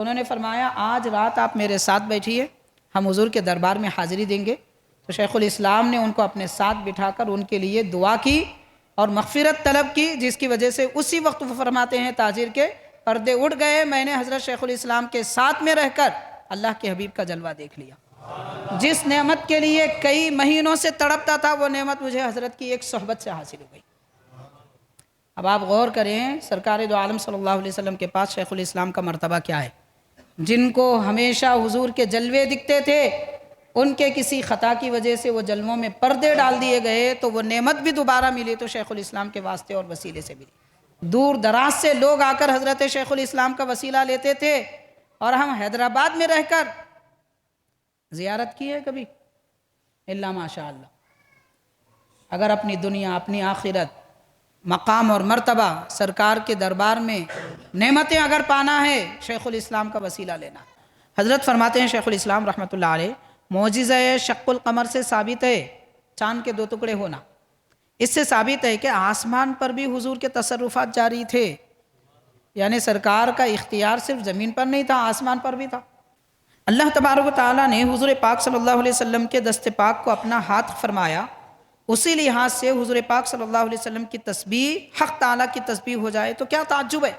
انہوں نے فرمایا آج رات آپ میرے ساتھ بیٹھیے، ہم حضور کے دربار میں حاضری دیں گے۔ تو شیخ الاسلام نے ان کو اپنے ساتھ بٹھا کر ان کے لیے دعا کی اور مغفرت طلب کی، جس کی وجہ سے اسی وقت وہ فرماتے ہیں تاجر کے پردے اٹھ گئے، میں نے حضرت شیخ الاسلام کے ساتھ میں رہ کر اللہ کے حبیب کا جلوہ دیکھ لیا۔ جس نعمت کے لیے کئی مہینوں سے تڑپتا تھا وہ نعمت مجھے حضرت کی ایک صحبت سے حاصل ہو گئی۔ اب آپ غور کریں سرکار دو عالم صلی اللہ علیہ وسلم کے پاس شیخ الاسلام کا مرتبہ کیا ہے۔ جن کو ہمیشہ حضور کے جلوے دکھتے تھے، ان کے کسی خطا کی وجہ سے وہ جلووں میں پردے ڈال دیے گئے تو وہ نعمت بھی دوبارہ ملی تو شیخ الاسلام کے واسطے اور وسیلے سے ملی۔ دور دراز سے لوگ آ کر حضرت شیخ الاسلام کا وسیلہ لیتے تھے، اور ہم حیدرآباد میں رہ کر زیارت کی ہے کبھی؟ الا ماشاء اللہ۔ اگر اپنی دنیا، اپنی آخرت، مقام اور مرتبہ سرکار کے دربار میں نعمتیں اگر پانا ہے، شیخ الاسلام کا وسیلہ لینا۔ حضرت فرماتے ہیں شیخ الاسلام رحمۃ اللہ علیہ، معجزہ شق القمر سے ثابت ہے چاند کے 2 ٹکڑے ہونا۔ اس سے ثابت ہے کہ آسمان پر بھی حضور کے تصرفات جاری تھے، یعنی سرکار کا اختیار صرف زمین پر نہیں تھا، آسمان پر بھی تھا۔ اللہ تبارک و تعالیٰ نے حضور پاک صلی اللہ علیہ وسلم کے دست پاک کو اپنا ہاتھ فرمایا، اسی لحاظ سے حضور پاک صلی اللہ علیہ وسلم کی تسبیح حق تعالیٰ کی تسبیح ہو جائے تو کیا تعجب ہے۔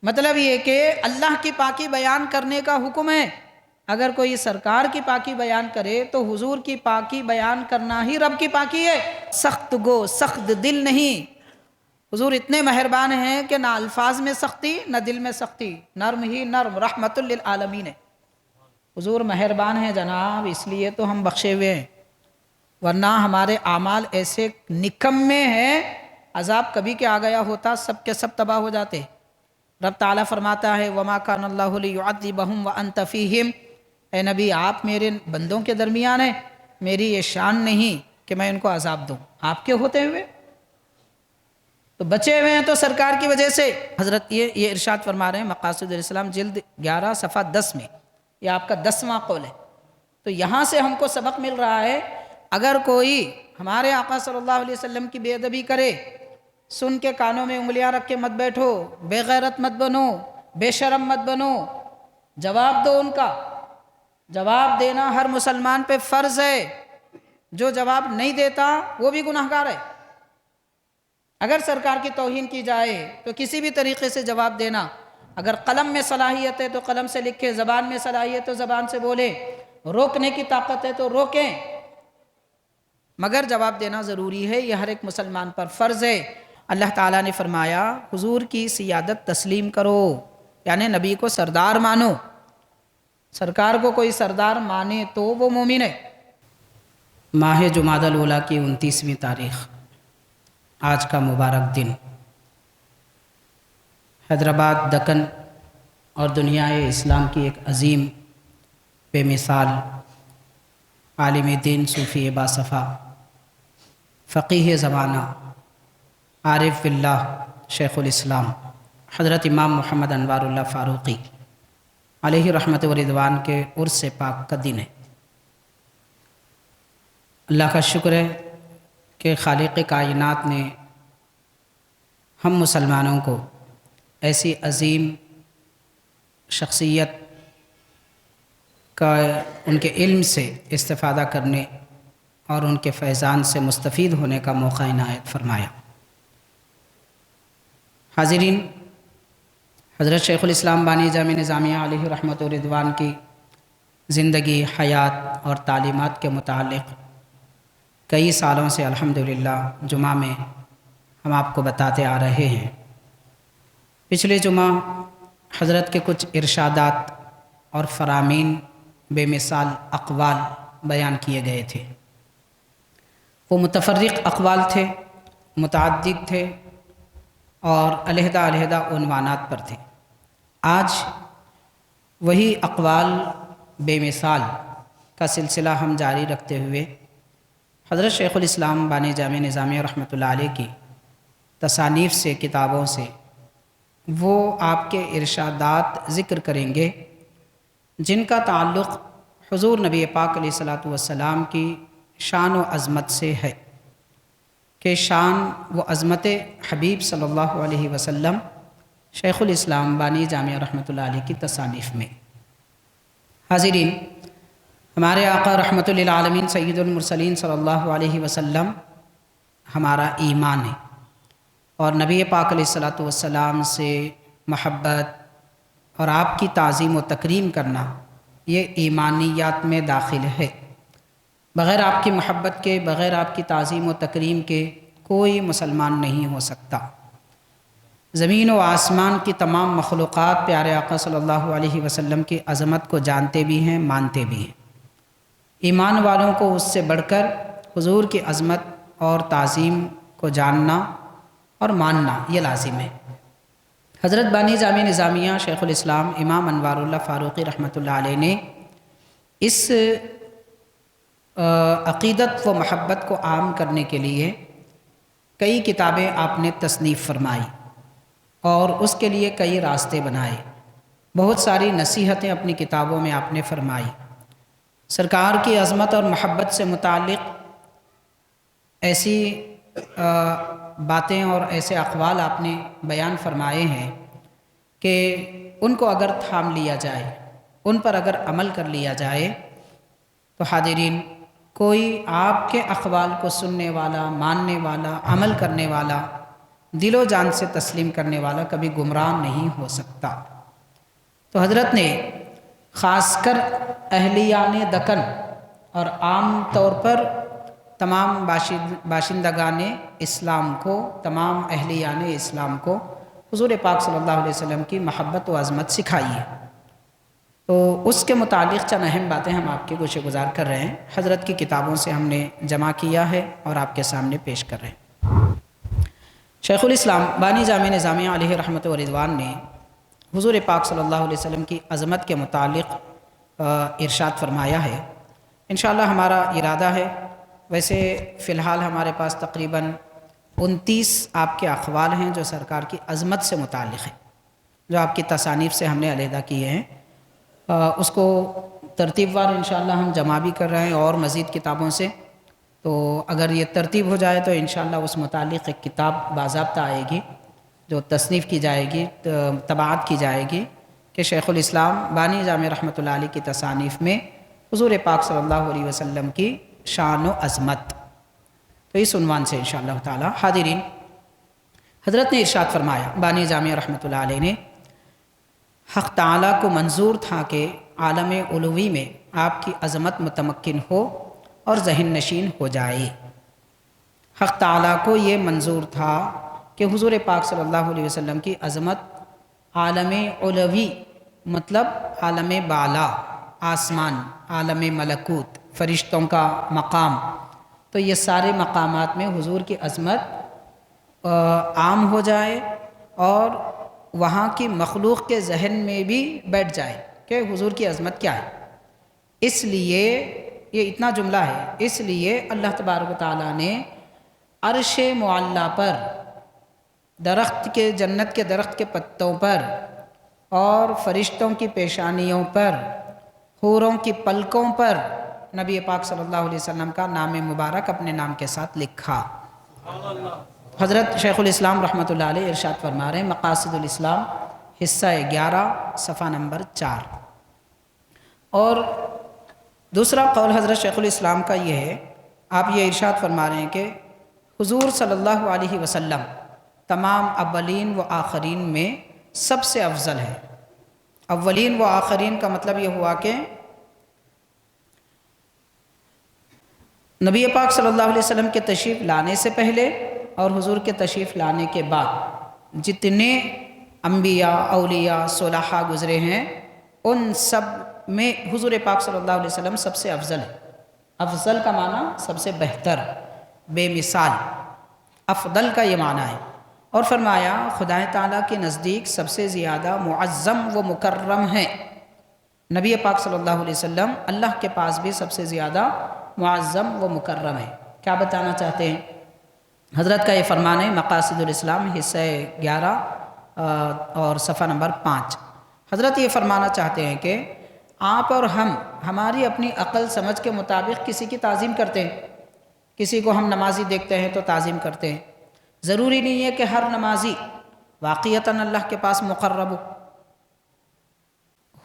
مطلب یہ کہ اللہ کی پاکی بیان کرنے کا حکم ہے، اگر کوئی سرکار کی پاکی بیان کرے تو حضور کی پاکی بیان کرنا ہی رب کی پاکی ہے۔ سخت گو سخت دل نہیں، حضور اتنے مہربان ہیں کہ نہ الفاظ میں سختی نہ دل میں سختی، نرم ہی نرم، رحمت للعالمین ہے۔ حضور مہربان ہیں جناب، اس لیے تو ہم بخشے ہوئے ہیں، ورنہ ہمارے اعمال ایسے نکمے ہیں، عذاب کبھی کہ آ گیا ہوتا سب کے سب تباہ ہو جاتے۔ رب تعالیٰ فرماتا ہے وَمَا كَانَ اللَّهُ لِيُعَذِّبَهُمْ وَأَنْتَ فِيهِمْ، اے نبی آپ میرے بندوں کے درمیان ہیں، میری یہ شان نہیں کہ میں ان کو عذاب دوں آپ کے ہوتے ہوئے، تو بچے ہوئے ہیں تو سرکار کی وجہ سے۔ حضرت یہ ارشاد فرما رہے ہیں مقاصد الاسلام جلد 11 صفحہ 10 میں، یہ آپ کا 10واں قول ہے۔ تو یہاں سے ہم کو سبق مل رہا ہے، اگر کوئی ہمارے آقا صلی اللہ علیہ وسلم کی بے ادبی کرے، سن کے کانوں میں انگلیاں رکھ کے مت بیٹھو، بے غیرت مت بنو، بے شرم مت بنو، جواب دو ان کا۔ جواب دینا ہر مسلمان پہ فرض ہے، جو جواب نہیں دیتا وہ بھی گناہگار ہے۔ اگر سرکار کی توہین کی جائے تو کسی بھی طریقے سے جواب دینا، اگر قلم میں صلاحیت ہے تو قلم سے لکھے، زبان میں صلاحیت ہے تو زبان سے بولے، روکنے کی طاقت ہے تو روکیں، مگر جواب دینا ضروری ہے، یہ ہر ایک مسلمان پر فرض ہے۔ اللہ تعالیٰ نے فرمایا حضور کی سیادت تسلیم کرو، یعنی نبی کو سردار مانو، سرکار کو کوئی سردار مانے تو وہ مومن ہے۔ ماہ جمادی الاولیٰ کی 29ویں تاریخ، آج کا مبارک دن حیدرآباد، دکن اور دنیا اسلام کی ایک عظیم بے مثال عالم دین، صوفی باصفا، فقیہ زمانہ، عارف باللہ، شیخ الاسلام حضرت امام محمد انوار اللہ فاروقی علیہ رحمت و رضوان کے عرس پاک کا دن ہے۔ اللہ کا شکر ہے کہ خالق کائنات نے ہم مسلمانوں کو ایسی عظیم شخصیت کا ان کے علم سے استفادہ کرنے اور ان کے فیضان سے مستفید ہونے کا موقع عنایت فرمایا۔ حاضرین، حضرت شیخ الاسلام بانی جامع نظامیہ علیہ رحمت و رضوان کی زندگی، حیات اور تعلیمات کے متعلق کئی سالوں سے الحمدللہ جمعہ میں ہم آپ کو بتاتے آ رہے ہیں۔ پچھلے جمعہ حضرت کے کچھ ارشادات اور فرامین، بے مثال اقوال بیان کیے گئے تھے۔ وہ متفرق اقوال تھے، متعدد تھے اور علیحدہ علیحدہ عنوانات پر تھے۔ آج وہی اقوال بے مثال کا سلسلہ ہم جاری رکھتے ہوئے حضرت شیخ الاسلام بانی جامع نظامیہ رحمۃ اللہ علیہ کی تصانیف سے، کتابوں سے وہ آپ کے ارشادات ذکر کریں گے جن کا تعلق حضور نبی پاک علیہ الصلاۃ والسلام کی شان و عظمت سے ہے، کہ شان و عظمت حبیب صلی اللہ علیہ وسلم شیخ الاسلام بانی جامعہ رحمۃ اللہ علیہ کی تصانیف میں۔ حاضرین، ہمارے آقا رحمۃ للعالمین سید المرسلین صلی اللہ علیہ وسلم ہمارا ایمان ہے، اور نبی پاک علیہ الصلاۃ والسلام سے محبت اور آپ کی تعظیم و تکریم کرنا یہ ایمانیات میں داخل ہے۔ بغیر آپ کی محبت کے، بغیر آپ کی تعظیم و تکریم کے کوئی مسلمان نہیں ہو سکتا۔ زمین و آسمان کی تمام مخلوقات پیارے آقا صلی اللہ علیہ وسلم کی عظمت کو جانتے بھی ہیں، مانتے بھی ہیں۔ ایمان والوں کو اس سے بڑھ کر حضور کی عظمت اور تعظیم کو جاننا اور ماننا یہ لازم ہے۔ حضرت بانی جامع نظامیہ شیخ الاسلام امام انوار اللہ فاروقی رحمۃ اللہ علیہ نے اس عقیدت و محبت کو عام کرنے کے لیے کئی کتابیں آپ نے تصنیف فرمائی اور اس کے لیے کئی راستے بنائے، بہت ساری نصیحتیں اپنی کتابوں میں آپ نے فرمائی۔ سرکار کی عظمت اور محبت سے متعلق ایسی باتیں اور ایسے اقوال آپ نے بیان فرمائے ہیں کہ ان کو اگر تھام لیا جائے، ان پر اگر عمل کر لیا جائے تو حاضرین، کوئی آپ کے اقوال کو سننے والا، ماننے والا، عمل کرنے والا، دل و جان سے تسلیم کرنے والا کبھی گمراہ نہیں ہو سکتا۔ تو حضرت نے خاص کر اہلیان دکن اور عام طور پر تمام باشندگان اسلام کو، تمام اہلیان اسلام کو حضور پاک صلی اللہ علیہ وسلم کی محبت و عظمت سکھائی ہے۔ تو اس کے متعلق چند اہم باتیں ہم آپ کے گوشے گزار کر رہے ہیں، حضرت کی کتابوں سے ہم نے جمع کیا ہے اور آپ کے سامنے پیش کر رہے ہیں۔ شیخ الاسلام بانی جامع نظامیہ علیہ رحمۃ و رضوان نے حضور پاک صلی اللہ علیہ وسلم کی عظمت کے متعلق ارشاد فرمایا ہے۔ انشاءاللہ ہمارا ارادہ ہے، ویسے فی الحال ہمارے پاس تقریباً 29 آپ کے اقوال ہیں جو سرکار کی عظمت سے متعلق ہیں، جو آپ کی تصانیف سے ہم نے علیحدہ کیے ہیں۔ اس کو ترتیب وار انشاءاللہ ہم جمع بھی کر رہے ہیں اور مزید کتابوں سے، تو اگر یہ ترتیب ہو جائے تو انشاءاللہ اس متعلق ایک کتاب باضابطہ آئے گی جو تصنیف کی جائے گی، طباعت کی جائے گی کہ شیخ الاسلام بانی جامع رحمۃ اللہ علیہ کی تصانیف میں حضور پاک صلی اللہ علیہ وسلم کی شان و عظمت، تو اس عنوان سے انشاءاللہ تعالی۔ حاضرین، حضرت نے ارشاد فرمایا، بانی جامع رحمۃ اللہ علیہ نے، حق تعالیٰ کو منظور تھا کہ عالم علوی میں آپ کی عظمت متمکن ہو اور ذہن نشین ہو جائے۔ حق تعالیٰ کو یہ منظور تھا کہ حضور پاک صلی اللہ علیہ وسلم کی عظمت عالم علوی مطلب عالم بالا، آسمان، عالم ملکوت، فرشتوں کا مقام، تو یہ سارے مقامات میں حضور کی عظمت عام ہو جائے اور وہاں کی مخلوق کے ذہن میں بھی بیٹھ جائے کہ حضور کی عظمت کیا ہے۔ اس لیے یہ اتنا جملہ ہے، اس لیے اللہ تبارک و تعالیٰ نے عرش معلیٰ پر، درخت کے، جنت کے درخت کے پتوں پر اور فرشتوں کی پیشانیوں پر، حوروں کی پلکوں پر نبی پاک صلی اللہ علیہ وسلم کا نام مبارک اپنے نام کے ساتھ لکھا۔ حضرت شیخ الاسلام رحمۃ اللہ علیہ ارشاد فرما رہے ہیں، مقاصد الاسلام حصہ 11 صفحہ نمبر 4۔ اور دوسرا قول حضرت شیخ الاسلام کا یہ ہے، آپ یہ ارشاد فرما رہے ہیں کہ حضور صلی اللہ علیہ وسلم تمام اولین و آخرین میں سب سے افضل ہے۔ اولین و آخرین کا مطلب یہ ہوا کہ نبی پاک صلی اللہ علیہ وسلم کے تشریف لانے سے پہلے اور حضور کے تشریف لانے کے بعد جتنے انبیاء، اولیاء، صلحاء گزرے ہیں، ان سب میں حضور پاک صلی اللہ علیہ وسلم سب سے افضل ہے۔ افضل کا معنی سب سے بہتر، بے مثال، افضل کا یہ معنی ہے۔ اور فرمایا خدا تعالیٰ کے نزدیک سب سے زیادہ معظم و مکرم ہے۔ نبی پاک صلی اللہ علیہ وسلم اللہ کے پاس بھی سب سے زیادہ معظم و مکرم ہے۔ کیا بتانا چاہتے ہیں؟ حضرت کا یہ فرمان ہے، مقاصد الاسلام حصہ 11 اور صفحہ نمبر 5۔ حضرت یہ فرمانا چاہتے ہیں کہ آپ اور ہم ہماری اپنی عقل سمجھ کے مطابق کسی کی تعظیم کرتے ہیں۔ کسی کو ہم نمازی دیکھتے ہیں تو تعظیم کرتے ہیں۔ ضروری نہیں ہے کہ ہر نمازی واقعتاً اللہ کے پاس مقرب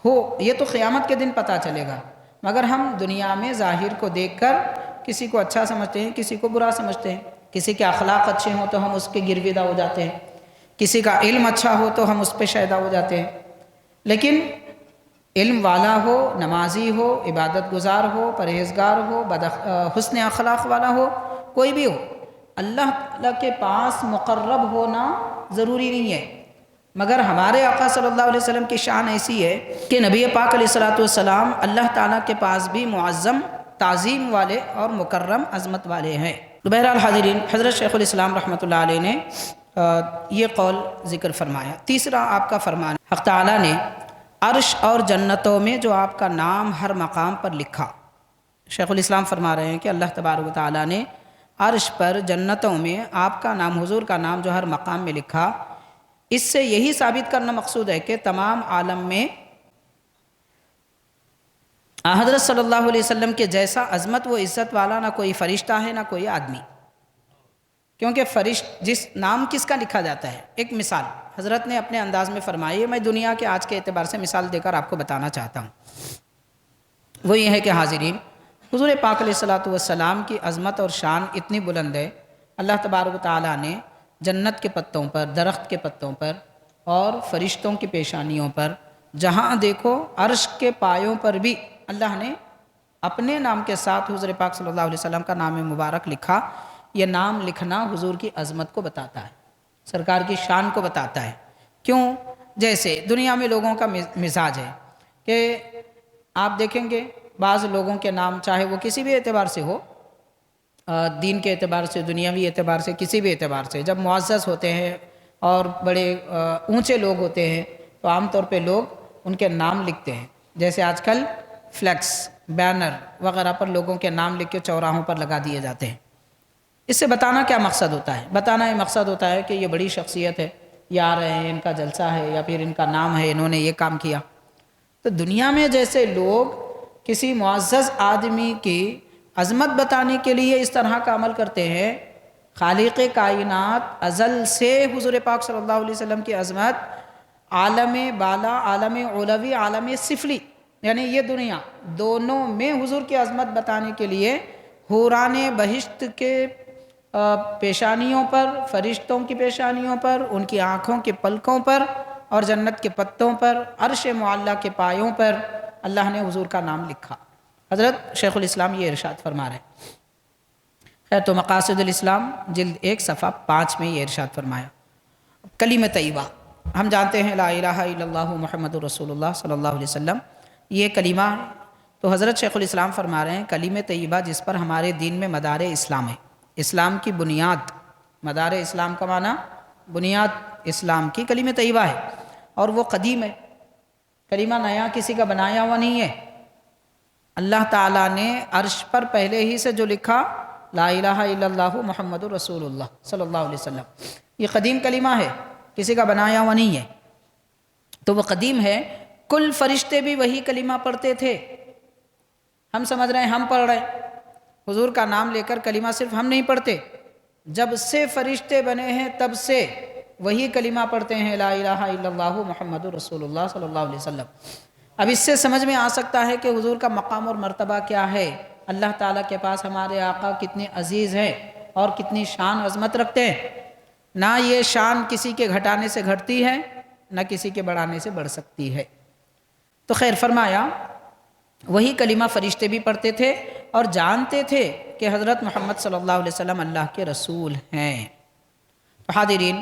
ہو، یہ تو قیامت کے دن پتہ چلے گا، مگر ہم دنیا میں ظاہر کو دیکھ کر کسی کو اچھا سمجھتے ہیں، کسی کو برا سمجھتے ہیں، کسی کے اخلاق اچھے ہوں تو ہم اس کے گرویدہ ہو جاتے ہیں، کسی کا علم اچھا ہو تو ہم اس پہ شیدا ہو جاتے ہیں۔ لیکن علم والا ہو، نمازی ہو، عبادت گزار ہو، پرہیزگار ہو، حسن اخلاق والا ہو، کوئی بھی ہو، اللہ تعالیٰ کے پاس مقرب ہونا ضروری نہیں ہے، مگر ہمارے آقا صلی اللہ علیہ وسلم کی شان ایسی ہے کہ نبی پاک علیہ السلام اللہ تعالیٰ کے پاس بھی معظم، تعظیم والے اور مکرم عظمت والے ہیں۔ تو بہرحال حاضرین، حضرت شیخ الاسلام رحمۃ اللہ علیہ نے یہ قول ذکر فرمایا۔ تیسرا آپ کا فرمان، حق تعالیٰ نے عرش اور جنتوں میں جو آپ کا نام ہر مقام پر لکھا۔ شیخ الاسلام فرما رہے ہیں کہ اللہ تبارک و تعالیٰ نے عرش پر، جنتوں میں آپ کا نام، حضور کا نام جو ہر مقام میں لکھا، اس سے یہی ثابت کرنا مقصود ہے کہ تمام عالم میں حضرت صلی اللہ علیہ وسلم کے جیسا عظمت و عزت والا نہ کوئی فرشتہ ہے نہ کوئی آدمی، کیونکہ جس نام کس کا لکھا جاتا ہے۔ ایک مثال حضرت نے اپنے انداز میں فرمائی ہے، میں دنیا کے آج کے اعتبار سے مثال دے کر آپ کو بتانا چاہتا ہوں۔ وہ یہ ہے کہ حاضرین، حضور پاک علیہ السلام کی عظمت اور شان اتنی بلند ہے، اللہ تبارک و تعالیٰ نے جنت کے پتوں پر، درخت کے پتوں پر اور فرشتوں کی پیشانیوں پر، جہاں دیکھو عرش کے پایوں پر بھی اللہ نے اپنے نام کے ساتھ حضور پاک صلی اللہ علیہ وسلم کا نام مبارک لکھا۔ یہ نام لکھنا حضور کی عظمت کو بتاتا ہے، سرکار کی شان کو بتاتا ہے۔ کیوں؟ جیسے دنیا میں لوگوں کا مزاج ہے کہ آپ دیکھیں گے بعض لوگوں کے نام، چاہے وہ کسی بھی اعتبار سے ہو، دین کے اعتبار سے، دنیاوی اعتبار سے، کسی بھی اعتبار سے، جب معزز ہوتے ہیں اور بڑے اونچے لوگ ہوتے ہیں تو عام طور پہ لوگ ان کے نام لکھتے ہیں۔ جیسے آج کل فلیکس، بینر وغیرہ پر لوگوں کے نام لکھ کے چوراہوں پر لگا دیے جاتے ہیں۔ اس سے بتانا کیا مقصد ہوتا ہے؟ بتانا یہ مقصد ہوتا ہے کہ یہ بڑی شخصیت ہے، یہ آ رہے ہیں، ان کا جلسہ ہے، یا پھر ان کا نام ہے، انہوں نے یہ کام کیا۔ تو دنیا میں جیسے لوگ کسی معزز آدمی کی عظمت بتانے کے لیے اس طرح کا عمل کرتے ہیں، خالق کائنات ازل سے حضور پاک صلی اللہ علیہ وسلم کی عظمت عالم بالا، عالم علوی، عالم سفلی، یعنی یہ دنیا دونوں میں حضور کی عظمت بتانے کے لیے حوران بہشت کے پیشانیوں پر، فرشتوں کی پیشانیوں پر، ان کی آنکھوں کے پلکوں پر اور جنت کے پتوں پر، عرش معلیٰ کے پایوں پر اللہ نے حضور کا نام لکھا۔ حضرت شیخ الاسلام یہ ارشاد فرما رہے ہیں۔ خیر، تو مقاصد الاسلام جلد 1 صفحہ 5 میں یہ ارشاد فرمایا، کلمہ طیبہ، ہم جانتے ہیں لا الہ الا اللہ محمد رسول اللہ صلی اللہ علیہ وسلم، یہ کلمہ ہے۔ تو حضرت شیخ الاسلام فرما رہے ہیں کلمہ طیبہ جس پر ہمارے دین میں مدار اسلام ہے، اسلام کی بنیاد، مدار اسلام کا معنی بنیاد اسلام کی کلمہ طیبہ ہے، اور وہ قدیم ہے، کلمہ نیا کسی کا بنایا ہوا نہیں ہے۔ اللہ تعالیٰ نے عرش پر پہلے ہی سے جو لکھا لا الہ الا اللہ محمد رسول اللہ صلی اللہ علیہ وسلم، یہ قدیم کلمہ ہے، کسی کا بنایا ہوا نہیں ہے، تو وہ قدیم ہے۔ کل فرشتے بھی وہی کلمہ پڑھتے تھے، ہم سمجھ رہے ہیں ہم پڑھ رہے ہیں، حضور کا نام لے کر کلمہ صرف ہم نہیں پڑھتے، جب سے فرشتے بنے ہیں تب سے وہی کلمہ پڑھتے ہیں لا الہ الا اللہ محمد رسول اللہ صلی اللہ علیہ وسلم۔ اب اس سے سمجھ میں آ سکتا ہے کہ حضور کا مقام اور مرتبہ کیا ہے، اللہ تعالیٰ کے پاس ہمارے آقا کتنے عزیز ہیں اور کتنی شان عظمت رکھتے ہیں۔ نہ یہ شان کسی کے گھٹانے سے گھٹتی ہے، نہ کسی کے بڑھانے سے بڑھ سکتی ہے۔ تو خیر، فرمایا وہی کلمہ فرشتے بھی پڑھتے تھے اور جانتے تھے کہ حضرت محمد صلی اللہ علیہ وسلم اللہ کے رسول ہیں۔ تو حاضرین،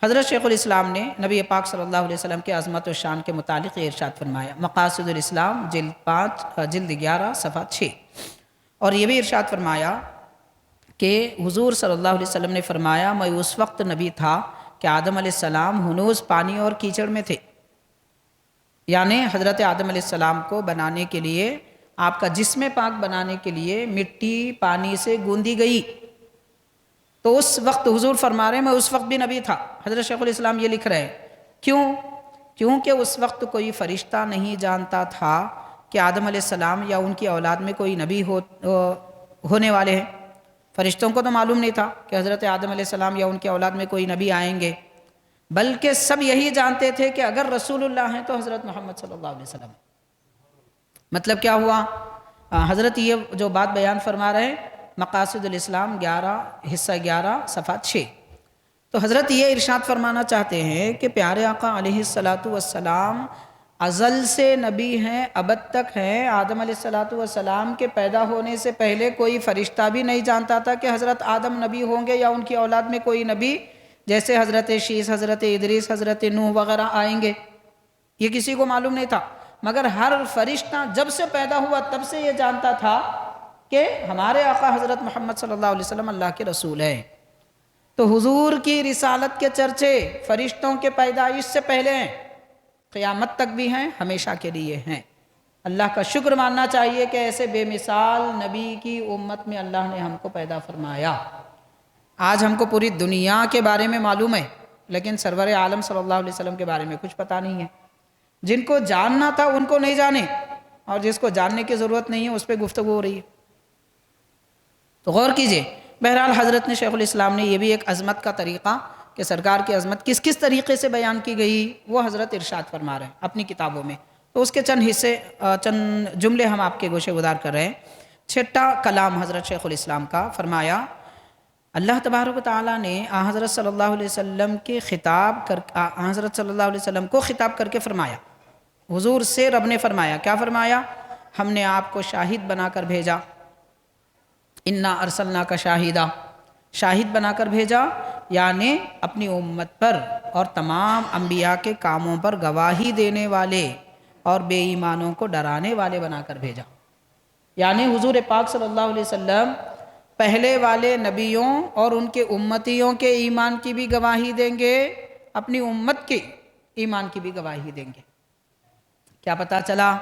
حضرت شیخ الاسلام نے نبی پاک صلی اللہ علیہ وسلم کے عظمت و شان کے متعلق یہ ارشاد فرمایا، مقاصد الاسلام جلد 11 صفحہ 6، اور یہ بھی ارشاد فرمایا کہ حضور صلی اللہ علیہ وسلم نے فرمایا میں اس وقت نبی تھا کہ آدم علیہ السلام ہنوز پانی اور کیچڑ میں تھے، یعنی حضرت آدم علیہ السلام کو بنانے کے لیے، آپ کا جسم پاک بنانے کے لیے مٹی پانی سے گوندی گئی، تو اس وقت حضور فرما رہے ہیں میں اس وقت بھی نبی تھا۔ حضرت شیخ الاسلام یہ لکھ رہے ہیں، کیونکہ اس وقت کوئی فرشتہ نہیں جانتا تھا کہ آدم علیہ السلام یا ان کی اولاد میں کوئی نبی ہونے والے ہیں۔ فرشتوں کو تو معلوم نہیں تھا کہ حضرت آدم علیہ السلام یا ان کی اولاد میں کوئی نبی آئیں گے، بلکہ سب یہی جانتے تھے کہ اگر رسول اللہ ہیں تو حضرت محمد صلی اللہ علیہ وسلم ہیں۔ مطلب کیا ہوا؟ حضرت یہ جو بات بیان فرما رہے ہیں، مقاصد الاسلام 11 حصہ 11 صفحہ 6، تو حضرت یہ ارشاد فرمانا چاہتے ہیں کہ پیارے آقا علیہ الصلاۃ والسلام ازل سے نبی ہیں، ابد تک ہیں۔ آدم علیہ الصلاۃ والسلام کے پیدا ہونے سے پہلے کوئی فرشتہ بھی نہیں جانتا تھا کہ حضرت آدم نبی ہوں گے یا ان کی اولاد میں کوئی نبی جیسے حضرت شیس، حضرت ادریس، حضرت نوح وغیرہ آئیں گے، یہ کسی کو معلوم نہیں تھا۔ مگر ہر فرشتہ جب سے پیدا ہوا تب سے یہ جانتا تھا کہ ہمارے آقا حضرت محمد صلی اللہ علیہ وسلم اللہ کے رسول ہیں۔ تو حضور کی رسالت کے چرچے فرشتوں کے پیدائش سے پہلے ہیں، قیامت تک بھی ہیں، ہمیشہ کے لیے ہیں۔ اللہ کا شکر ماننا چاہیے کہ ایسے بے مثال نبی کی امت میں اللہ نے ہم کو پیدا فرمایا۔ آج ہم کو پوری دنیا کے بارے میں معلوم ہے، لیکن سرور عالم صلی اللہ علیہ وسلم کے بارے میں کچھ پتہ نہیں ہے۔ جن کو جاننا تھا ان کو نہیں جانے، اور جس کو جاننے کی ضرورت نہیں ہے اس پہ گفتگو ہو رہی ہے۔ تو غور کیجئے، بہرحال حضرت نے شیخ الاسلام نے یہ بھی ایک عظمت کا طریقہ کہ سرکار کی عظمت کس کس طریقے سے بیان کی گئی وہ حضرت ارشاد فرما رہے ہیں اپنی کتابوں میں، تو اس کے چند جملے ہم آپ کے گوشے گزار کر رہے ہیں۔ چھٹا کلام حضرت شیخ الاسلام کا، فرمایا اللہ تبارک و تعالیٰ نے حضرت صلی اللہ علیہ وسلم کے حضرت صلی اللہ علیہ وسلم کو خطاب کر کے فرمایا، حضور سے رب نے فرمایا، کیا فرمایا؟ ہم نے آپ کو شاہد بنا کر بھیجا، انا ارسلنا کا شاہدہ، شاہد بنا کر بھیجا، یعنی اپنی امت پر اور تمام انبیاء کے کاموں پر گواہی دینے والے اور بے ایمانوں کو ڈرانے والے بنا کر بھیجا۔ یعنی حضور پاک صلی اللہ علیہ وسلم پہلے والے نبیوں اور ان کے امتیوں کے ایمان کی بھی گواہی دیں گے، اپنی امت کے ایمان کی بھی گواہی دیں گے۔ کیا پتہ چلا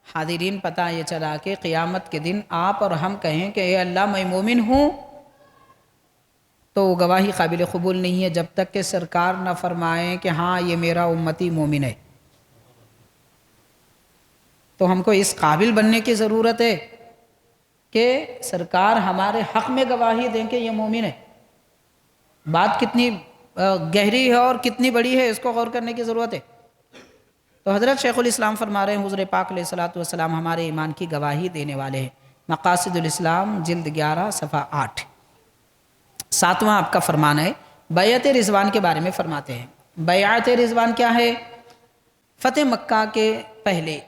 حاضرین؟ پتہ یہ چلا کہ قیامت کے دن آپ اور ہم کہیں کہ اے اللہ میں مومن ہوں، تو گواہی قابل قبول نہیں ہے جب تک کہ سرکار نہ فرمائیں کہ ہاں یہ میرا امتی مومن ہے۔ تو ہم کو اس قابل بننے کی ضرورت ہے کہ سرکار ہمارے حق میں گواہی دیں کہ یہ مومن ہے۔ بات کتنی گہری ہے اور کتنی بڑی ہے، اس کو غور کرنے کی ضرورت ہے۔ تو حضرت شیخ الاسلام فرما رہے ہیں حضور پاک علیہ الصلوۃ والسلام ہمارے ایمان کی گواہی دینے والے ہیں۔ مقاصد الاسلام جلد 11 صفحہ 8۔ ساتواں آپ کا فرمان ہے، بیعت رضوان کے بارے میں فرماتے ہیں۔ بیعت رضوان کیا ہے؟ فتح مکہ کے پہلے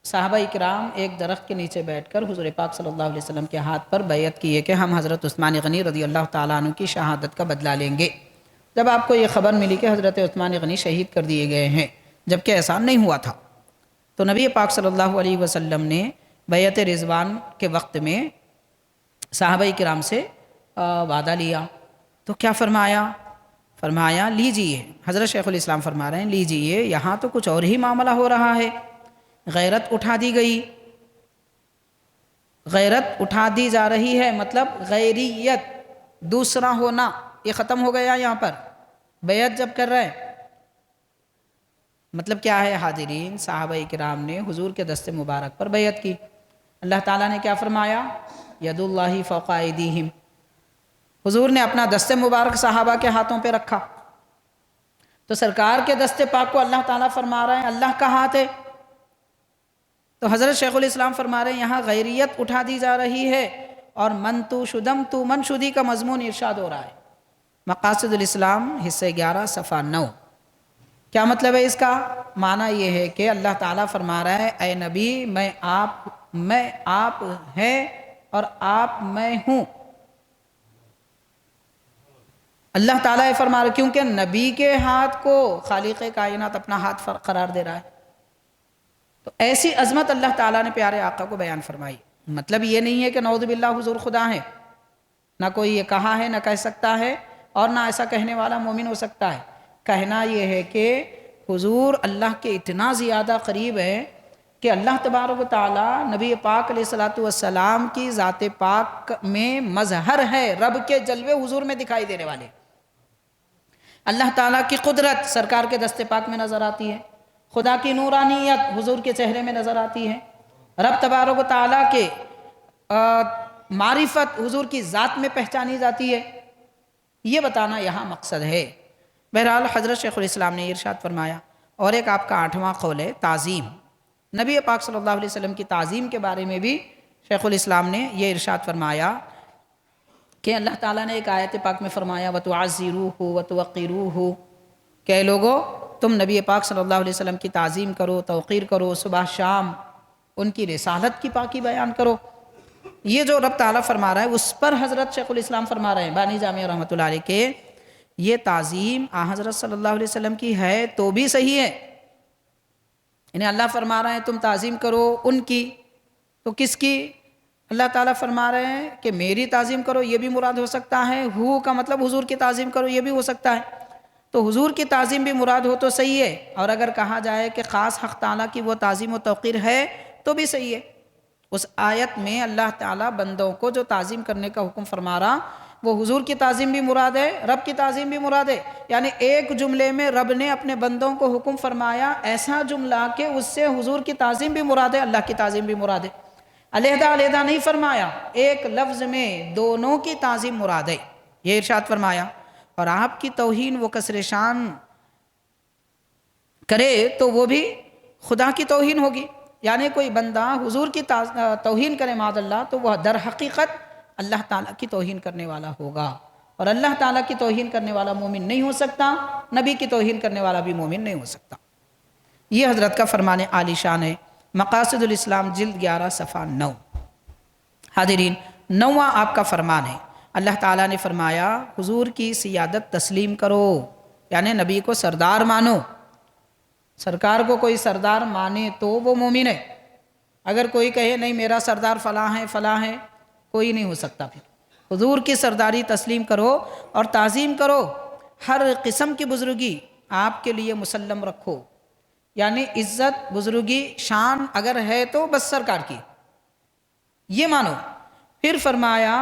صحابہ اکرام ایک درخت کے نیچے بیٹھ کر حضور پاک صلی اللہ علیہ وسلم کے ہاتھ پر بیعت کیے کہ ہم حضرت عثمان غنی رضی اللہ تعالیٰ عنہ کی شہادت کا بدلہ لیں گے۔ جب آپ کو یہ خبر ملی کہ حضرت عثمان غنی شہید کر دیے گئے ہیں جبکہ ایسا نہیں ہوا تھا، تو نبی پاک صلی اللہ علیہ وسلم نے بیعت رضوان کے وقت میں صحابہ کرام سے وعدہ لیا۔ تو کیا فرمایا؟ فرمایا لیجئے، حضرت شیخ الاسلام فرما رہے ہیں لیجئے، یہاں تو کچھ اور ہی معاملہ ہو رہا ہے۔ غیرت اٹھا دی گئی، غیرت اٹھا دی جا رہی ہے، مطلب غیریت، دوسرا ہونا، یہ ختم ہو گیا یہاں پر۔ بیعت جب کر رہے ہیں مطلب کیا ہے حاضرین؟ صحابہ کرام نے حضور کے دست مبارک پر بیعت کی۔ اللہ تعالیٰ نے کیا فرمایا؟ ید اللہ فوق ایدیہم، حضور نے اپنا دست مبارک صحابہ کے ہاتھوں پہ رکھا۔ تو سرکار کے دست پاک کو اللہ تعالیٰ فرما رہے ہیں اللہ کا ہاتھ ہے۔ تو حضرت شیخ الاسلام فرما رہے ہیں یہاں غیریت اٹھا دی جا رہی ہے، اور من تو شدم تو من شدی کا مضمون ارشاد ہو رہا ہے۔ مقاصد الاسلام حصہ 11 صفحہ 9۔ کیا مطلب ہے اس کا؟ معنی یہ ہے کہ اللہ تعالیٰ فرما رہا ہے اے نبی میں آپ ہے اور آپ میں ہوں۔ اللہ تعالیٰ یہ فرما رہا ہے کیونکہ نبی کے ہاتھ کو خالق کائنات اپنا ہاتھ قرار دے رہا ہے۔ تو ایسی عظمت اللہ تعالیٰ نے پیارے آقا کو بیان فرمائی۔ مطلب یہ نہیں ہے کہ نعوذ باللہ حضور خدا ہے، نہ کوئی یہ کہا ہے نہ کہہ سکتا ہے، اور نہ ایسا کہنے والا مومن ہو سکتا ہے۔ کہنا یہ ہے کہ حضور اللہ کے اتنا زیادہ قریب ہے کہ اللہ تبارک و تعالیٰ نبی پاک علیہ الصلوۃ والسلام کی ذات پاک میں مظہر ہے، رب کے جلوے حضور میں دکھائی دینے والے۔ اللہ تعالیٰ کی قدرت سرکار کے دست پاک میں نظر آتی ہے، خدا کی نورانیت حضور کے چہرے میں نظر آتی ہے، رب تبارک و تعالیٰ کے معرفت حضور کی ذات میں پہچانی جاتی ہے۔ یہ بتانا یہاں مقصد ہے۔ بہرحال حضرت شیخ الاسلام نے ارشاد فرمایا، اور ایک آپ کا 8واں قول ہے تعظیم، نبی پاک صلی اللہ علیہ وسلم کی تعظیم کے بارے میں بھی شیخ الاسلام نے یہ ارشاد فرمایا کہ اللہ تعالیٰ نے ایک آیت پاک میں فرمایا وَتُعَزِّرُوهُ وَتُوَقِّرُوهُ کہ لوگو تم نبی پاک صلی اللہ علیہ وسلم کی تعظیم کرو، توقیر کرو، صبح شام ان کی رسالت کی پاکی بیان کرو۔ یہ جو رب تعالیٰ فرما رہا ہے اس پر حضرت شیخ الاسلام فرما رہے ہیں بانی جامعہ رحمۃ اللہ علیہ کہ یہ تعظیم حضرت صلی اللہ علیہ وسلم کی ہے تو بھی صحیح ہے، انہیں اللہ فرما رہے ہیں تم تعظیم کرو ان کی، تو کس کی؟ اللہ تعالیٰ فرما رہے ہیں کہ میری تعظیم کرو، یہ بھی مراد ہو سکتا ہے، ہو کا مطلب حضور کی تعظیم کرو یہ بھی ہو سکتا ہے، تو حضور کی تعظیم بھی مراد ہو تو صحیح ہے، اور اگر کہا جائے کہ خاص حق تعالیٰ کی وہ تعظیم و توقیر ہے تو بھی صحیح ہے۔ اس آیت میں اللہ تعالیٰ بندوں کو جو تعظیم کرنے کا حکم فرما رہا وہ حضور کی تعظیم بھی مراد ہے، رب کی تعظیم بھی مراد ہے، یعنی ایک جملے میں رب نے اپنے بندوں کو حکم فرمایا ایسا جملہ کہ اس سے حضور کی تعظیم بھی مراد ہے، اللہ کی تعظیم بھی مراد ہے، علیحدہ علیحدہ نہیں فرمایا، ایک لفظ میں دونوں کی تعظیم مراد ہے، یہ ارشاد فرمایا۔ اور آپ کی توہین وہ کسر شان کرے تو وہ بھی خدا کی توہین ہوگی، یعنی کوئی بندہ حضور کی توہین کرے معاذ اللہ تو وہ در حقیقت اللہ تعالیٰ کی توہین کرنے والا ہوگا، اور اللہ تعالیٰ کی توہین کرنے والا مومن نہیں ہو سکتا، نبی کی توہین کرنے والا بھی مومن نہیں ہو سکتا۔ یہ حضرت کا فرمان عالی شان ہے، مقاصد الاسلام جلد 11 صفحہ 9۔ حاضرین، 9واں آپ کا فرمان ہے، اللہ تعالیٰ نے فرمایا حضور کی سیادت تسلیم کرو، یعنی نبی کو سردار مانو، سرکار کو کوئی سردار مانے تو وہ مومن ہے، اگر کوئی کہے نہیں میرا سردار فلاں ہے فلاں ہے کوئی نہیں ہو سکتا، پھر حضور کی سرداری تسلیم کرو اور تعظیم کرو، ہر قسم کی بزرگی آپ کے لیے مسلم رکھو، یعنی عزت بزرگی شان اگر ہے تو بس سرکار کی یہ مانو، پھر فرمایا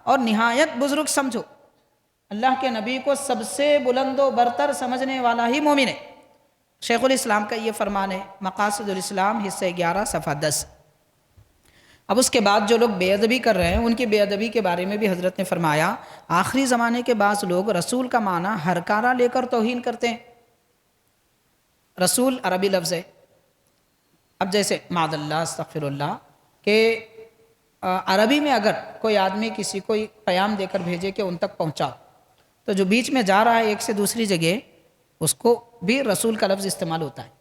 اور نہایت بزرگ سمجھو، اللہ کے نبی کو سب سے بلند و برتر سمجھنے والا ہی مومن ہے۔ شیخ الاسلام کا یہ فرمان ہے، مقاصد الاسلام حصہ 11 صفحہ 10۔ اب اس کے بعد جو لوگ بے ادبی کر رہے ہیں ان کی بے ادبی کے بارے میں بھی حضرت نے فرمایا آخری زمانے کے بعض لوگ رسول کا معنی ہرکارہ لے کر توہین کرتے ہیں۔ رسول عربی لفظ ہے، اب جیسے معاذ اللہ استغفر اللہ کہ عربی میں اگر کوئی آدمی کسی کو پیام دے کر بھیجے کہ ان تک پہنچا، تو جو بیچ میں جا رہا ہے ایک سے دوسری جگہ اس کو بھی رسول کا لفظ استعمال ہوتا ہے۔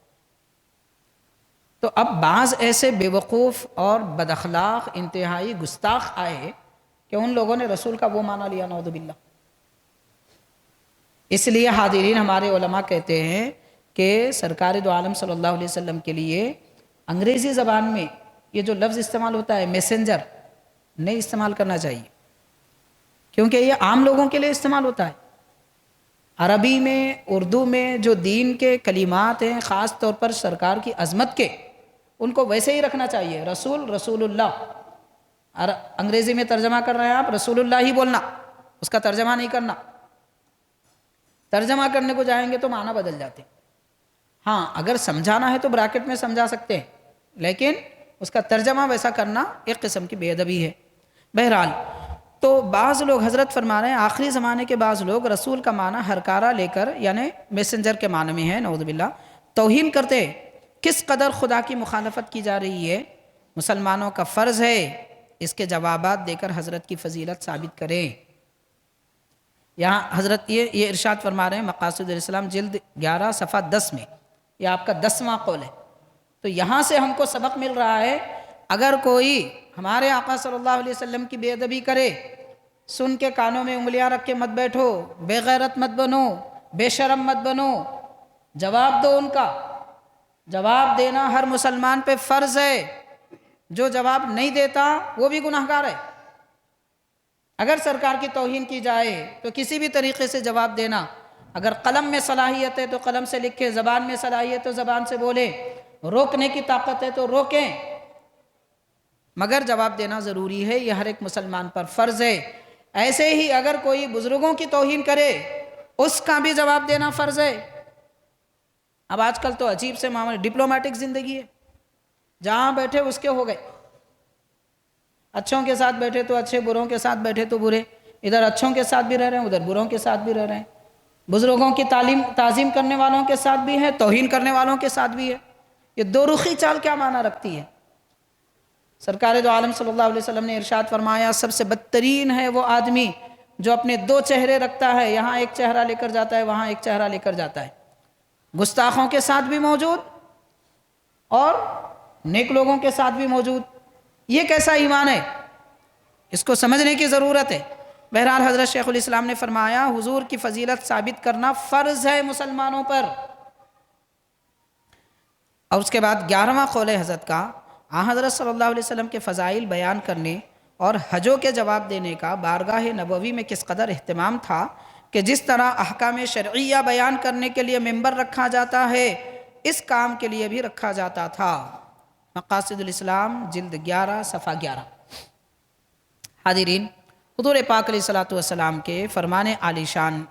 تو اب بعض ایسے بے وقوف اور بد اخلاق انتہائی گستاخ آئے کہ ان لوگوں نے رسول کا وہ معنی لیا، نعوذ باللہ۔ اس لیے حاضرین ہمارے علماء کہتے ہیں کہ سرکار دو عالم صلی اللہ علیہ وسلم کے لیے انگریزی زبان میں یہ جو لفظ استعمال ہوتا ہے میسنجر نہیں استعمال کرنا چاہیے، کیونکہ یہ عام لوگوں کے لیے استعمال ہوتا ہے۔ عربی میں اردو میں جو دین کے کلمات ہیں خاص طور پر سرکار کی عظمت کے، ان کو ویسے ہی رکھنا چاہیے، رسول رسول اللہ، انگریزی میں ترجمہ کر رہے ہیں آپ رسول اللہ ہی بولنا، اس کا ترجمہ نہیں کرنا، ترجمہ کرنے کو جائیں گے تو معنی بدل جاتے ہیں۔ ہاں اگر سمجھانا ہے تو بریکٹ میں سمجھا سکتے ہیں، لیکن اس کا ترجمہ ویسا کرنا ایک قسم کی بے ادبی ہے۔ بہرحال تو بعض لوگ حضرت فرما رہے ہیں آخری زمانے کے بعض لوگ رسول کا معنی ہرکارہ لے کر یعنی میسنجر کے معنی میں ہے، نعوذ باللہ، توہین کرتے۔ کس قدر خدا کی مخالفت کی جا رہی ہے، مسلمانوں کا فرض ہے اس کے جوابات دے کر حضرت کی فضیلت ثابت کریں۔ یہاں حضرت یہ ارشاد فرما رہے ہیں مقاصد الاسلام جلد 11 صفحہ 10 میں، یہ آپ کا 10واں قول ہے۔ تو یہاں سے ہم کو سبق مل رہا ہے اگر کوئی ہمارے آقا صلی اللہ علیہ وسلم کی بے ادبی کرے، سن کے کانوں میں انگلیاں رکھ کے مت بیٹھو، بے غیرت مت بنو، بے شرم مت بنو، جواب دو ان کا۔ جواب دینا ہر مسلمان پہ فرض ہے، جو جواب نہیں دیتا وہ بھی گناہگار ہے۔ اگر سرکار کی توہین کی جائے تو کسی بھی طریقے سے جواب دینا، اگر قلم میں صلاحیت ہے تو قلم سے لکھے، زبان میں صلاحیت تو زبان سے بولے، روکنے کی طاقت ہے تو روکیں، مگر جواب دینا ضروری ہے، یہ ہر ایک مسلمان پر فرض ہے۔ ایسے ہی اگر کوئی بزرگوں کی توہین کرے اس کا بھی جواب دینا فرض ہے۔ اب آج کل تو عجیب سے معاملے، ڈپلومیٹک زندگی ہے، جہاں بیٹھے اس کے ہو گئے، اچھوں کے ساتھ بیٹھے تو اچھے، بروں کے ساتھ بیٹھے تو برے، ادھر اچھوں کے ساتھ بھی رہ رہے ہیں ادھر بروں کے ساتھ بھی رہ رہے ہیں۔ بزرگوں کی تعظیم کرنے والوں کے ساتھ بھی ہے، توہین کرنے والوں کے ساتھ بھی ہے۔ یہ دو رخی چال کیا معنی رکھتی ہے؟ سرکار دو عالم صلی اللہ علیہ وسلم نے ارشاد فرمایا، سب سے بدترین ہے وہ آدمی جو اپنے دو چہرے رکھتا ہے، یہاں ایک چہرہ لے کر جاتا ہے، وہاں ایک چہرہ لے کر جاتا ہے، گستاخوں کے ساتھ بھی موجود اور نیک لوگوں کے ساتھ بھی موجود۔ یہ کیسا ایمان ہے؟ اس کو سمجھنے کی ضرورت ہے۔ بہرحال حضرت شیخ الاسلام نے فرمایا، حضور کی فضیلت ثابت کرنا فرض ہے مسلمانوں پر۔ اور اس کے بعد 11واں قول حضرت کا، حضرت صلی اللہ علیہ وسلم کے فضائل بیان کرنے اور حجوں کے جواب دینے کا بارگاہ نبوی میں کس قدر اہتمام تھا کہ جس طرح احکام شرعیہ بیان کرنے کے لیے ممبر رکھا جاتا ہے، اس کام کے لیے بھی رکھا جاتا تھا۔ مقاصد الاسلام جلد 11 صفحہ 11۔ حاضرین، حضور پاک علیہ السلام کے فرمان عالی شان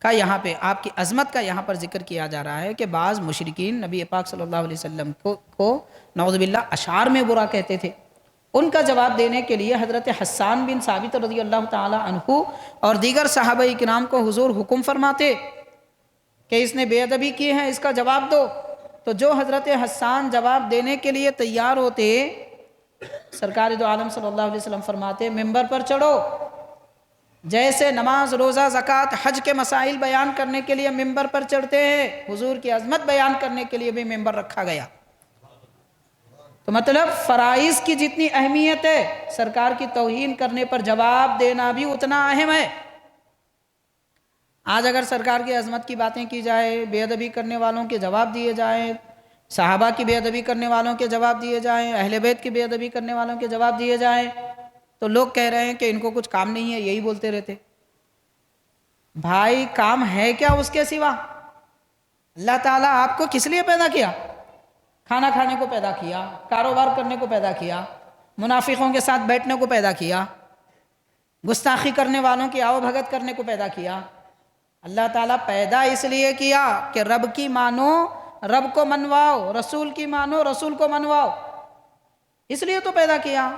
کا یہاں پہ، آپ کی عظمت کا یہاں پر ذکر کیا جا رہا ہے کہ بعض مشرکین نبی پاک صلی اللہ علیہ وسلم کو نعوذ باللہ اشعار میں برا کہتے تھے۔ ان کا جواب دینے کے لیے حضرت حسان بن ثابت رضی اللہ تعالی عنہ اور دیگر صحابہ کرام کو حضور حکم فرماتے کہ اس نے بے ادبی کی ہے، اس کا جواب دو۔ تو جو حضرت حسان جواب دینے کے لیے تیار ہوتے، سرکار دو عالم صلی اللہ علیہ وسلم فرماتے، ممبر پر چڑھو۔ جیسے نماز، روزہ، زکوٰۃ، حج کے مسائل بیان کرنے کے لیے ممبر پر چڑھتے ہیں، حضور کی عظمت بیان کرنے کے لیے بھی ممبر رکھا گیا۔ تو مطلب فرائض کی جتنی اہمیت ہے، سرکار کی توہین کرنے پر جواب دینا بھی اتنا اہم ہے۔ آج اگر سرکار کی عظمت کی باتیں کی جائے، بے ادبی کرنے والوں کے جواب دیے جائیں، صحابہ کی بے ادبی کرنے والوں کے جواب دیے جائیں، اہل بیت کی بے ادبی کرنے والوں کے جواب دیے جائیں، تو لوگ کہہ رہے ہیں کہ ان کو کچھ کام نہیں ہے، یہی بولتے رہتے۔ بھائی کام ہے کیا اس کے سوا؟ اللہ تعالیٰ آپ کو کس لیے پیدا کیا؟ کھانا کھانے کو پیدا کیا، کاروبار کرنے کو پیدا کیا، منافقوں کے ساتھ بیٹھنے کو پیدا کیا، گستاخی کرنے والوں کی آؤ بھگت کرنے کو پیدا کیا۔ اللہ تعالیٰ پیدا اس لیے کیا کہ رب کی مانو، رب کو منواؤ، رسول کی مانو، رسول کو منواؤ، اس لیے تو پیدا کیا۔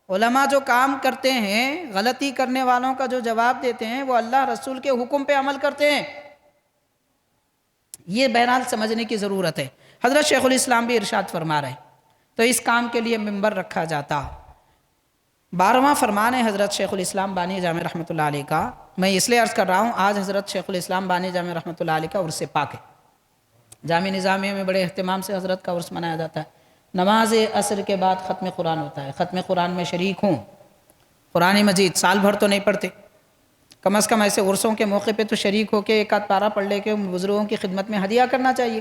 علماء جو کام کرتے ہیں، غلطی کرنے والوں کا جو جواب دیتے ہیں، وہ اللہ رسول کے حکم پہ عمل کرتے ہیں۔ یہ بہرحال سمجھنے کی ضرورت ہے۔ حضرت شیخ الاسلام بھی ارشاد فرما رہے ہیں، تو اس کام کے لیے ممبر رکھا جاتا۔ 12واں فرمان ہے حضرت شیخ الاسلام بانی جامع رحمۃ اللہ علیہ کا، میں اس لیے عرض کر رہا ہوں، آج حضرت شیخ الاسلام بانی جامع رحمۃ اللہ علیہ کا عرس پاک ہے۔ جامع نظامیہ میں بڑے اہتمام سے حضرت کا عرس منایا جاتا ہے۔ نماز عصر کے بعد ختم قرآن ہوتا ہے، ختم قرآن میں شریک ہوں۔ قرآن مجید سال بھر تو نہیں پڑھتے، کم از کم ایسے عرسوں کے موقع پہ تو شریک ہو کے ایک آدھ پارہ پڑھ لے کے بزرگوں کی خدمت میں ہدیہ کرنا چاہیے۔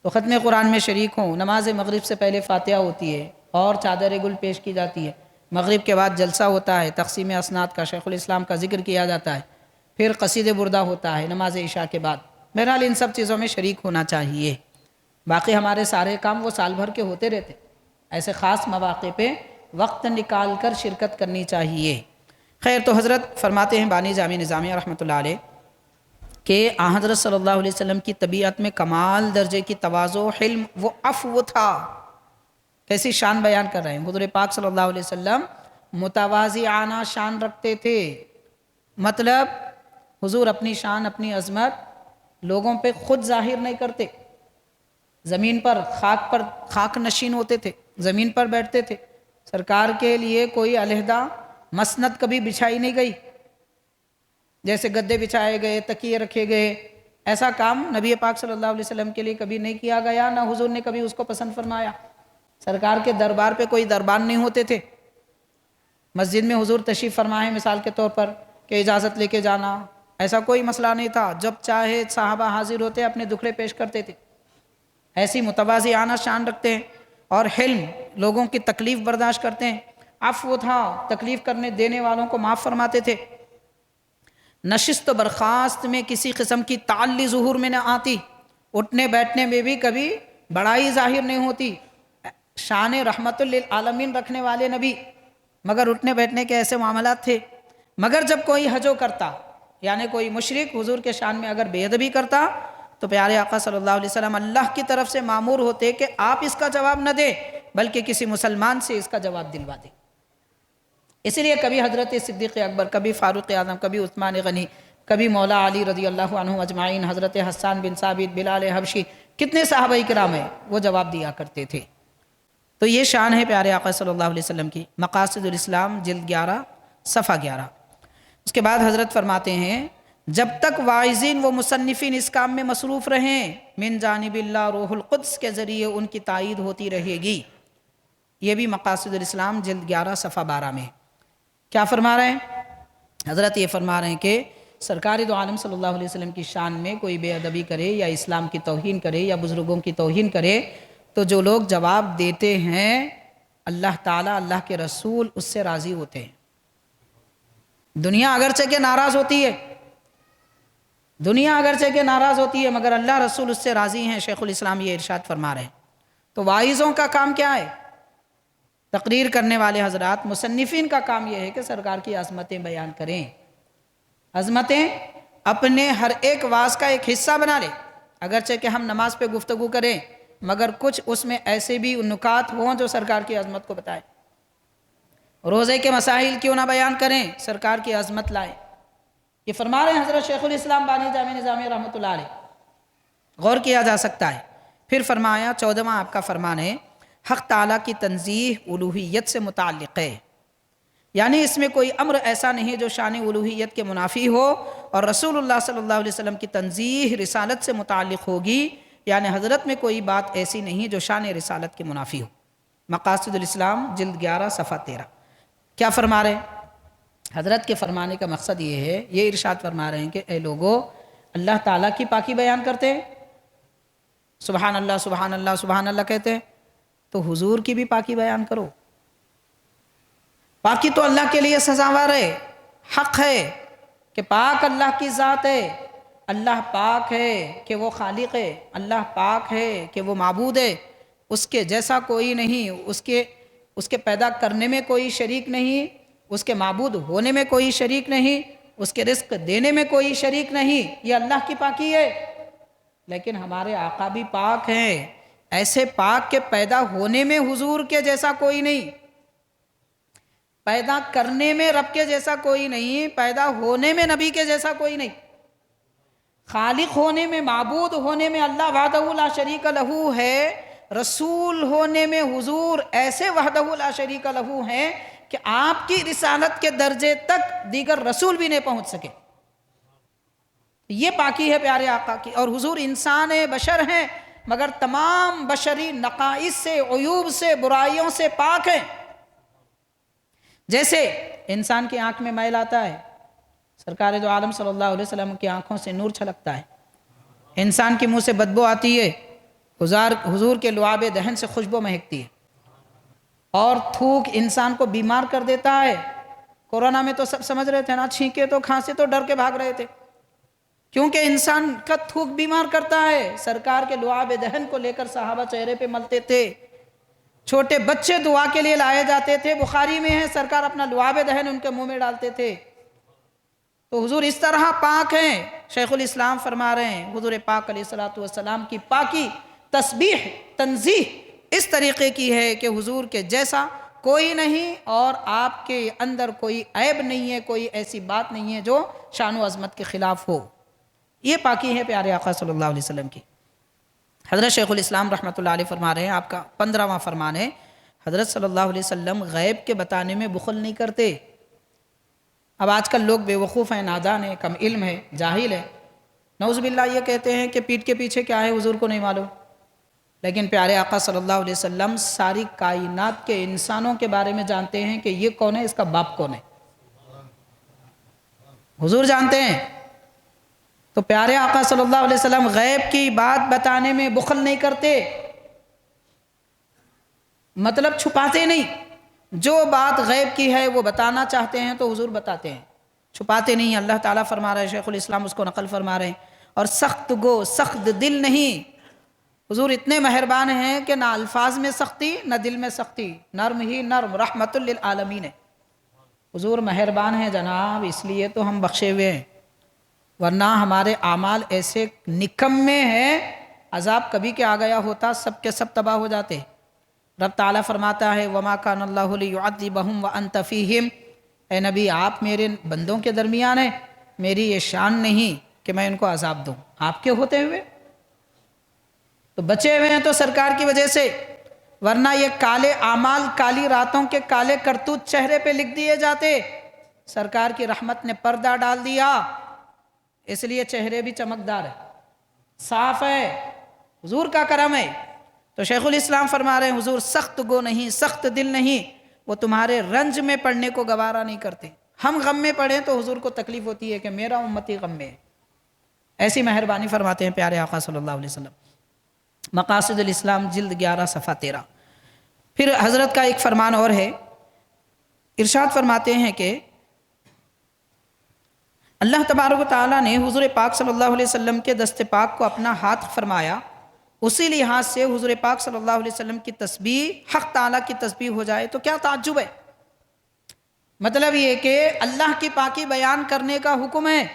تو ختم قرآن میں شریک ہوں۔ نماز مغرب سے پہلے فاتحہ ہوتی ہے اور چادر گل پیش کی جاتی ہے۔ مغرب کے بعد جلسہ ہوتا ہے، تقسیم اسناد کا، شیخ الاسلام کا ذکر کیا جاتا ہے، پھر قصید بردہ ہوتا ہے نماز عشاء کے بعد۔ بہرحال ان سب چیزوں میں شریک ہونا چاہیے۔ باقی ہمارے سارے کام وہ سال بھر کے ہوتے رہتے، ایسے خاص مواقع پہ وقت نکال کر شرکت کرنی چاہیے۔ خیر، تو حضرت فرماتے ہیں بانی جامع نظامیہ رحمۃ اللہ علیہ کہ حضرت صلی اللہ علیہ وسلم کی طبیعت میں کمال درجے کی تواضع، حلم و عفو تھا۔ کیسی شان بیان کر رہے ہیں؟ حضور پاک صلی اللہ علیہ وسلم متواضعانہ شان رکھتے تھے۔ مطلب حضور اپنی شان، اپنی عظمت لوگوں پہ خود ظاہر نہیں کرتے، زمین پر خاک نشین ہوتے تھے، زمین پر بیٹھتے تھے۔ سرکار کے لیے کوئی علیحدہ مسند کبھی بچھائی نہیں گئی، جیسے گدے بچھائے گئے، تکیے رکھے گئے، ایسا کام نبی پاک صلی اللہ علیہ وسلم کے لیے کبھی نہیں کیا گیا، نہ حضور نے کبھی اس کو پسند فرمایا۔ سرکار کے دربار پہ کوئی دربان نہیں ہوتے تھے۔ مسجد میں حضور تشریف فرمائے مثال کے طور پر کہ اجازت لے کے جانا، ایسا کوئی مسئلہ نہیں تھا۔ جب چاہے صحابہ حاضر ہوتے، اپنے دکھڑے پیش کرتے تھے۔ ایسی متواضعانہ شان رکھتے ہیں، اور حلم، لوگوں کی تکلیف برداشت کرتے ہیں۔ عفو تھا، تکلیف کرنے دینے والوں کو معاف فرماتے تھے۔ نشست و برخاست میں کسی قسم کی تعلی ظہور میں نہ آتی، اٹھنے بیٹھنے میں بھی کبھی بڑائی ظاہر نہیں ہوتی۔ شان رحمت للعالمین رکھنے والے نبی، مگر اٹھنے بیٹھنے کے ایسے معاملات تھے۔ مگر جب کوئی حجو کرتا، یعنی کوئی مشرک حضور کے شان میں اگر بے ادبی کرتا، تو پیارے آقا صلی اللہ علیہ وسلم اللہ کی طرف سے مامور ہوتے کہ آپ اس کا جواب نہ دیں، بلکہ کسی مسلمان سے اس کا جواب دلوا دیں۔ اس لیے کبھی حضرت صدیق اکبر، کبھی فاروق اعظم، کبھی عثمان غنی، کبھی مولا علی رضی اللہ عنہ اجمعین، حضرت حسان بن ثابت، بلال حبشی، کتنے صحابہ کرام ہیں وہ جواب دیا کرتے تھے۔ تو یہ شان ہے پیارے آقا صلی اللہ علیہ وسلم کی۔ مقاصد الاسلام جلد 11 صفحہ 11۔ اس کے بعد حضرت فرماتے ہیں جب تک واعظین و مصنفین اس کام میں مصروف رہیں، من جانب اللہ روح القدس کے ذریعے ان کی تائید ہوتی رہے گی۔ یہ بھی مقاصد الاسلام جلد 11 صفحہ 12 میں۔ کیا فرما رہے ہیں حضرت؟ یہ فرما رہے ہیں کہ سرکار دو عالم صلی اللہ علیہ وسلم کی شان میں کوئی بے ادبی کرے یا اسلام کی توہین کرے یا بزرگوں کی توہین کرے تو جو لوگ جواب دیتے ہیں اللہ تعالیٰ، اللہ کے رسول اس سے راضی ہوتے ہیں۔ دنیا اگرچہ کہ ناراض ہوتی ہے، دنیا اگرچہ کہ ناراض ہوتی ہے، مگر اللہ رسول اس سے راضی ہیں۔ شیخ الاسلام یہ ارشاد فرما رہے ہیں۔ تو واعظوں کا کام کیا ہے؟ تقریر کرنے والے حضرات، مصنفین کا کام یہ ہے کہ سرکار کی عظمتیں بیان کریں۔ عظمتیں اپنے ہر ایک واعظ کا ایک حصہ بنا لیں۔ اگرچہ کہ ہم نماز پہ گفتگو کریں مگر کچھ اس میں ایسے بھی نکات ہوں جو سرکار کی عظمت کو بتائیں۔ روزے کے مسائل کیوں نہ بیان کریں، سرکار کی عظمت لائیں۔ یہ فرما رہے ہیں حضرت شیخ الاسلام بانی جامع نظامیہ رحمۃ اللہ علیہ۔ غور کیا جا سکتا ہے۔ پھر فرمایا 14واں آپ کا فرمان ہے حق تعالیٰ کی تنزیہ الوہیت سے متعلق ہے، یعنی اس میں کوئی امر ایسا نہیں جو شان الوہیت کے منافی ہو، اور رسول اللہ صلی اللہ علیہ وسلم کی تنزیہ رسالت سے متعلق ہوگی، یعنی حضرت میں کوئی بات ایسی نہیں جو شان رسالت کے منافی ہو۔ مقاصد الاسلام جلد 11 صفحہ 13۔ کیا فرما رہے ہیں حضرت؟ کے فرمانے کا مقصد یہ ہے، یہ ارشاد فرما رہے ہیں کہ اے لوگو، اللہ تعالیٰ کی پاکی بیان کرتے ہیں، سبحان اللہ سبحان اللہ سبحان اللہ کہتے ہیں، تو حضور کی بھی پاکی بیان کرو۔ پاکی تو اللہ کے لیے سزاوار ہے، حق ہے کہ پاک اللہ کی ذات ہے، اللہ پاک ہے کہ وہ خالق ہے، اللہ پاک ہے کہ وہ معبود ہے، اس کے جیسا کوئی نہیں، اس کے پیدا کرنے میں کوئی شریک نہیں، اس کے معبود ہونے میں کوئی شریک نہیں، اس کے رزق دینے میں کوئی شریک نہیں، یہ اللہ کی پاکی ہے۔ لیکن ہمارے آقا بھی پاک ہیں، ایسے پاک کے پیدا ہونے میں حضور کے جیسا کوئی نہیں، پیدا کرنے میں رب کے جیسا کوئی نہیں، پیدا ہونے میں نبی کے جیسا کوئی نہیں، خالق ہونے میں، معبود ہونے میں اللہ وحدہ لا شریک لہ ہے، رسول ہونے میں حضور ایسے وحدہ لا شریک لہ ہیں کہ آپ کی رسالت کے درجے تک دیگر رسول بھی نہیں پہنچ سکے۔ یہ پاکی ہے پیارے آقا کی۔ اور حضور انسان ہیں، بشر ہیں، مگر تمام بشری نقائص سے، عیوب سے، برائیوں سے پاک ہیں۔ جیسے انسان کی آنکھ میں میل آتا ہے، سرکار دو عالم صلی اللہ علیہ وسلم کی آنکھوں سے نور چھلکتا ہے، انسان کے منہ سے بدبو آتی ہے، حضور کے لعاب دہن سے خوشبو مہکتی ہے، اور تھوک انسان کو بیمار کر دیتا ہے۔ کورونا میں تو سب سمجھ رہے تھے نا، چھینکے تو کھانسی تو ڈر کے بھاگ رہے تھے، کیونکہ انسان کا تھوک بیمار کرتا ہے۔ سرکار کے لعاب دہن کو لے کر صحابہ چہرے پہ ملتے تھے، چھوٹے بچے دعا کے لیے لائے جاتے تھے، بخاری میں ہے سرکار اپنا لعاب دہن ان کے منہ میں ڈالتے تھے۔ تو حضور اس طرح پاک ہیں۔ شیخ الاسلام فرما رہے ہیں حضور پاک علیہ السلام کی پاکی، تسبیح، تنزیہ اس طریقے کی ہے کہ حضور کے جیسا کوئی نہیں، اور آپ کے اندر کوئی عیب نہیں ہے، کوئی ایسی بات نہیں ہے جو شان و عظمت کے خلاف ہو۔ یہ پاکی ہے پیارے آقا صلی اللہ علیہ وسلم کی۔ حضرت شیخ الاسلام رحمۃ اللہ علیہ فرما رہے ہیں، آپ کا 15واں فرمان ہے، حضرت صلی اللہ علیہ وسلم غیب کے بتانے میں بخل نہیں کرتے۔ اب آج کل لوگ بے وقوف ہیں، نادان ہیں، کم علم ہے، جاہل ہے، نعوذ باللہ یہ کہتے ہیں کہ پیٹھ کے پیچھے کیا ہے حضور کو نہیں معلوم۔ لیکن پیارے آقا صلی اللہ علیہ وسلم ساری کائنات کے انسانوں کے بارے میں جانتے ہیں کہ یہ کون ہے، اس کا باپ کون ہے، حضور جانتے ہیں۔ تو پیارے آقا صلی اللہ علیہ وسلم غیب کی بات بتانے میں بخل نہیں کرتے، مطلب چھپاتے نہیں۔ جو بات غیب کی ہے وہ بتانا چاہتے ہیں تو حضور بتاتے ہیں، چھپاتے نہیں۔ اللہ تعالیٰ فرما رہے ہیں، شیخ الاسلام اس کو نقل فرما رہے ہیں، اور سخت گو سخت دل نہیں۔ حضور اتنے مہربان ہیں کہ نہ الفاظ میں سختی نہ دل میں سختی، نرم ہی نرم، رحمت للعالمین ہے۔ حضور مہربان ہیں جناب، اس لیے تو ہم بخشے ہوئے ہیں، ورنہ ہمارے اعمال ایسے نکمے ہیں، عذاب کبھی کہ آ گیا ہوتا سب کے سب تباہ ہو جاتے۔ رب تعالیٰ فرماتا ہے وَمَا كَانَ اللَّهُ لِيُعَذِّبَهُمْ وَأَنْتَ فِيهِمْ، اے نبی آپ میرے بندوں کے درمیان ہیں، میری یہ شان نہیں کہ میں ان کو عذاب دوں آپ کے ہوتے ہوئے، تو بچے ہوئے ہیں تو سرکار کی وجہ سے، ورنہ یہ کالے اعمال، کالی راتوں کے کالے کرتوت چہرے پہ لکھ دیے جاتے، سرکار کی رحمت نے پردہ ڈال دیا، اس لیے چہرے بھی چمکدار ہے، صاف ہے، حضور کا کرم ہے۔ تو شیخ الاسلام فرما رہے ہیں حضور سخت گو نہیں، سخت دل نہیں، وہ تمہارے رنج میں پڑنے کو گوارا نہیں کرتے۔ ہم غم میں پڑھیں تو حضور کو تکلیف ہوتی ہے کہ میرا امتی غم میں ہے، ایسی مہربانی فرماتے ہیں پیارے آقا صلی اللہ علیہ وسلم۔ مقاصد الاسلام جلد 11 صفحہ 13۔ پھر حضرت کا ایک فرمان اور ہے، ارشاد فرماتے ہیں کہ اللہ تبارک و تعالیٰ نے حضور پاک صلی اللہ علیہ وسلم کے دست پاک کو اپنا ہاتھ فرمایا، اسی لحاظ سے حضور پاک صلی اللہ علیہ وسلم کی تسبیح حق تعالیٰ کی تسبیح ہو جائے تو کیا تعجب ہے۔ مطلب یہ کہ اللہ کی پاکی بیان کرنے کا حکم ہے،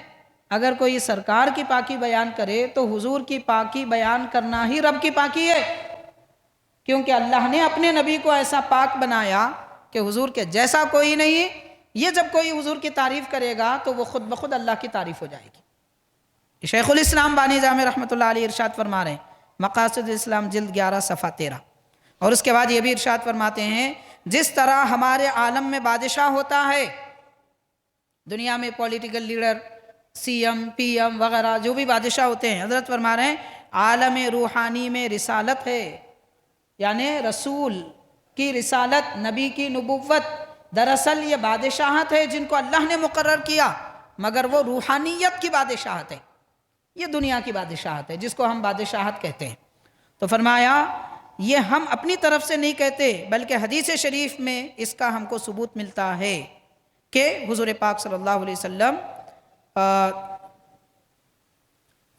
اگر کوئی سرکار کی پاکی بیان کرے تو حضور کی پاکی بیان کرنا ہی رب کی پاکی ہے، کیونکہ اللہ نے اپنے نبی کو ایسا پاک بنایا کہ حضور کے جیسا کوئی نہیں۔ یہ جب کوئی حضور کی تعریف کرے گا تو وہ خود بخود اللہ کی تعریف ہو جائے گی۔ شیخ الاسلام بانی جامع رحمۃ اللہ علیہ ارشاد فرما رہے ہیں مقاصد الاسلام جلد 11 صفحہ 13، اور اس کے بعد یہ بھی ارشاد فرماتے ہیں جس طرح ہمارے عالم میں بادشاہ ہوتا ہے، دنیا میں political leader, C M, P M وغیرہ جو بھی بادشاہ ہوتے ہیں، حضرت فرما رہے ہیں عالم روحانی میں رسالت ہے، یعنی رسول کی رسالت، نبی کی نبوت، دراصل یہ بادشاہت ہے جن کو اللہ نے مقرر کیا، مگر وہ روحانیت کی بادشاہت ہے، یہ دنیا کی بادشاہت ہے جس کو ہم بادشاہت کہتے ہیں۔ تو فرمایا یہ ہم اپنی طرف سے نہیں کہتے بلکہ حدیث شریف میں اس کا ہم کو ثبوت ملتا ہے کہ حضور پاک صلی اللہ علیہ وسلم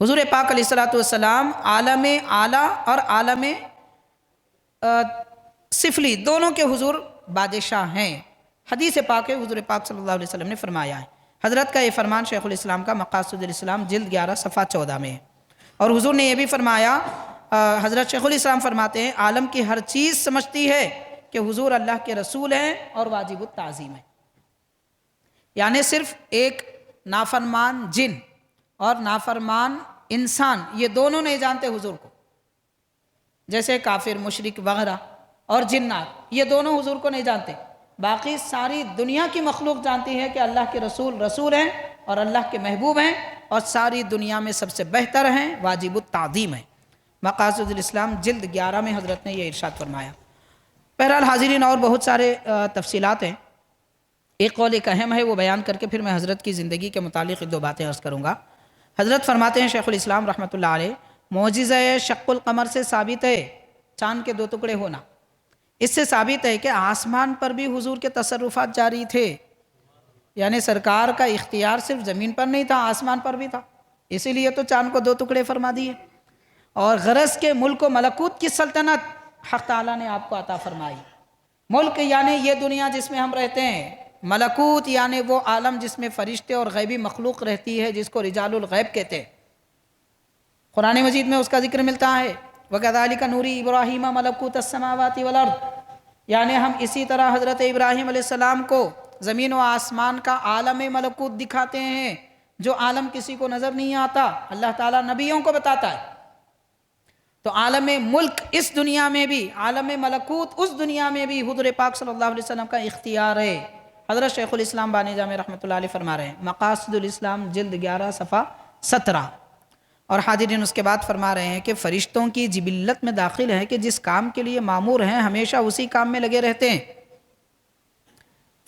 حضور پاک علیہ السلام عالم اعلیٰ اور عالم سفلی دونوں کے حضور بادشاہ ہیں، حدیث پاک ہے، حضور پاک صلی اللہ علیہ وسلم نے فرمایا ہے۔ حضرت کا یہ فرمان شیخ الاسلام کا مقاصد الاسلام جلد 11 صفحہ 14 میں ہے، اور حضور نے یہ بھی فرمایا، حضرت شیخ الاسلام فرماتے ہیں عالم کی ہر چیز سمجھتی ہے کہ حضور اللہ کے رسول ہیں اور واجب التعظیم ہیں، یعنی صرف ایک نافرمان جن اور نافرمان انسان یہ دونوں نہیں جانتے حضور کو، جیسے کافر، مشرک وغیرہ اور جنات یہ دونوں حضور کو نہیں جانتے، باقی ساری دنیا کی مخلوق جانتی ہے کہ اللہ کے رسول رسول ہیں اور اللہ کے محبوب ہیں اور ساری دنیا میں سب سے بہتر ہیں، واجب التعظیم ہیں۔ مقاصد الاسلام جلد 11 میں حضرت نے یہ ارشاد فرمایا۔ بہرحال حاضرین اور بہت سارے تفصیلات ہیں، ایک قول ایک اہم ہے وہ بیان کر کے پھر میں حضرت کی زندگی کے متعلق 2 باتیں عرض کروں گا۔ حضرت فرماتے ہیں شیخ الاسلام رحمۃ اللہ علیہ معجزہ شق القمر سے ثابت ہے چاند کے 2 ٹکڑے ہونا، اس سے ثابت ہے کہ آسمان پر بھی حضور کے تصرفات جاری تھے، یعنی سرکار کا اختیار صرف زمین پر نہیں تھا، آسمان پر بھی تھا، اسی لیے تو چاند کو 2 ٹکڑے فرما دیے۔ اور غرض کے ملک و ملکوت کی سلطنت حق تعالیٰ نے آپ کو عطا فرمائی۔ ملک یعنی یہ دنیا جس میں ہم رہتے ہیں، ملکوت یعنی وہ عالم جس میں فرشتے اور غیبی مخلوق رہتی ہے جس کو رجال الغیب کہتے ہیں، قرآن مجید میں اس کا ذکر ملتا ہے وَكَذَلِكَ نُورِي إِبْرَاهِيمَ مَلَكُوتَ السَّمَاوَاتِ وَالْأَرْضِ، یعنی ہم اسی طرح حضرت ابراہیم علیہ السلام کو زمین و آسمان کا عالم ملکوت دکھاتے ہیں، جو عالم کسی کو نظر نہیں آتا، اللہ تعالیٰ نبیوں کو بتاتا ہے۔ تو عالم ملک اس دنیا میں بھی، عالم ملکوت اس دنیا میں بھی حضور پاک صلی اللہ علیہ وسلم کا اختیار ہے۔ حضرت شیخ الاسلام بانی جامع رحمۃ اللہ علیہ فرما رہے ہیں مقاصد الاسلام جلد 11 صفحہ 17، اور حاضرین اس کے بعد فرما رہے ہیں کہ فرشتوں کی جبلت میں داخل ہے کہ جس کام کے لیے مامور ہیں ہمیشہ اسی کام میں لگے رہتے ہیں۔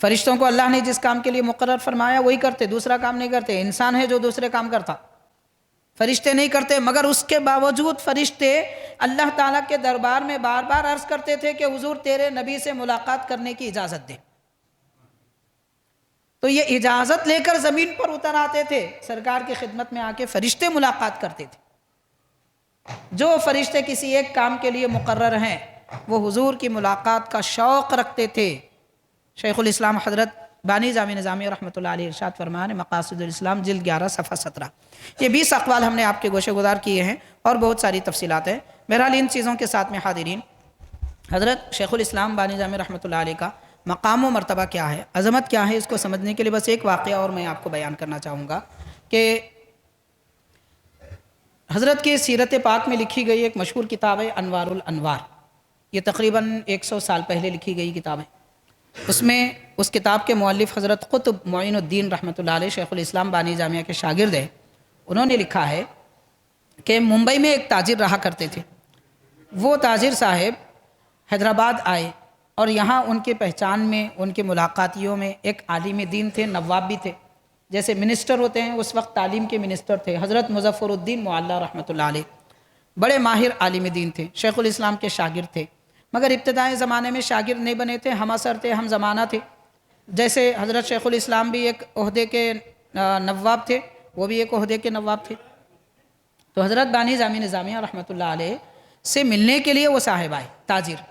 فرشتوں کو اللہ نے جس کام کے لیے مقرر فرمایا وہی کرتے، دوسرا کام نہیں کرتے۔ انسان ہے جو دوسرے کام کرتا، فرشتے نہیں کرتے، مگر اس کے باوجود فرشتے اللہ تعالیٰ کے دربار میں بار بار عرض کرتے تھے کہ حضور تیرے نبی سے ملاقات کرنے کی اجازت دے، تو یہ اجازت لے کر زمین پر اتر آتے تھے، سرکار کی خدمت میں آ کے فرشتے ملاقات کرتے تھے۔ جو فرشتے کسی ایک کام کے لیے مقرر ہیں وہ حضور کی ملاقات کا شوق رکھتے تھے۔ شیخ الاسلام حضرت بانی جامع نظامی رحمۃ اللہ علیہ ارشاد فرمان مقاصد الاسلام جلد 11 صفحہ 17۔ یہ 20 اقوال ہم نے آپ کے گوشے گزار کیے ہیں اور بہت ساری تفصیلات ہیں۔ بہرحال ان چیزوں کے ساتھ میں حاضرین حضرت شیخ الاسلام بانی جامع رحمۃ اللہ علیہ کا مقام و مرتبہ کیا ہے، عظمت کیا ہے، اس کو سمجھنے کے لیے بس ایک واقعہ اور میں آپ کو بیان کرنا چاہوں گا۔ کہ حضرت کی سیرت پاک میں لکھی گئی ایک مشہور کتاب ہے انوار الانوار، یہ تقریباً 100 سال پہلے لکھی گئی کتاب ہے۔ اس میں اس کتاب کے مؤلف حضرت قطب معین الدین رحمۃ اللہ علیہ شیخ الاسلام بانی جامعہ کے شاگرد ہیں، انہوں نے لکھا ہے کہ ممبئی میں ایک تاجر رہا کرتے تھے۔ وہ تاجر صاحب حیدرآباد آئے اور یہاں ان کے پہچان میں، ان کے ملاقاتیوں میں ایک عالم دین تھے، نواب بھی تھے، جیسے منسٹر ہوتے ہیں، اس وقت تعلیم کے منسٹر تھے حضرت مظفر الدین معلیٰ رحمۃ اللہ علیہ، بڑے ماہر عالم دین تھے، شیخ الاسلام کے شاگرد تھے، مگر ابتدائی زمانے میں شاگرد نہیں بنے تھے، ہم عصر تھے، ہم زمانہ تھے۔ جیسے حضرت شیخ الاسلام بھی ایک عہدے کے نواب تھے، وہ بھی ایک عہدے کے نواب تھے۔ تو حضرت بانی جامع نظامیہ رحمۃ اللہ علیہ سے ملنے کے لیے وہ صاحب آئے، تاجر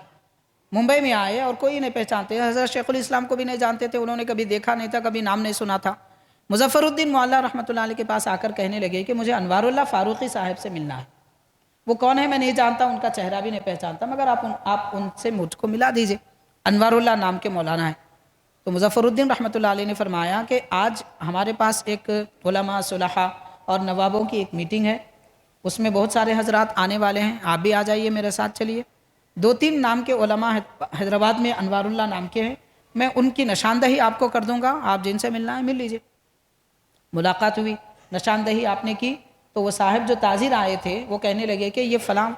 ممبئی میں آئے اور کوئی نہیں پہچانتے، حضرت شیخ الاسلام کو بھی نہیں جانتے تھے، انہوں نے کبھی دیکھا نہیں تھا، کبھی نام نہیں سنا تھا۔ مظفر الدین معلیٰ رحمۃ اللہ علیہ کے پاس آ کر کہنے لگے کہ مجھے انوار اللہ فاروقی صاحب سے ملنا ہے۔ وہ کون ہے میں نہیں جانتا، ان کا چہرہ بھی نہیں پہچانتا، مگر آپ ان سے مجھ کو ملا دیجئے، انوار اللہ نام کے مولانا ہے۔ تو مظفر الدین رحمۃ اللہ علیہ نے فرمایا کہ آج ہمارے پاس ایک علماء صلحاء اور نوابوں کی ایک میٹنگ ہے، اس میں بہت سارے حضرات آنے والے ہیں، آپ بھی آ جائیے، میرے ساتھ چلیے۔ 2-3 نام کے علماء حیدرآباد میں انوار اللہ نام کے ہیں، میں ان کی نشاندہی آپ کو کر دوں گا، آپ جن سے ملنا ہے مل لیجئے۔ ملاقات ہوئی، نشاندہی آپ نے کی، تو وہ صاحب جو تاجر آئے تھے وہ کہنے لگے کہ یہ فلاں،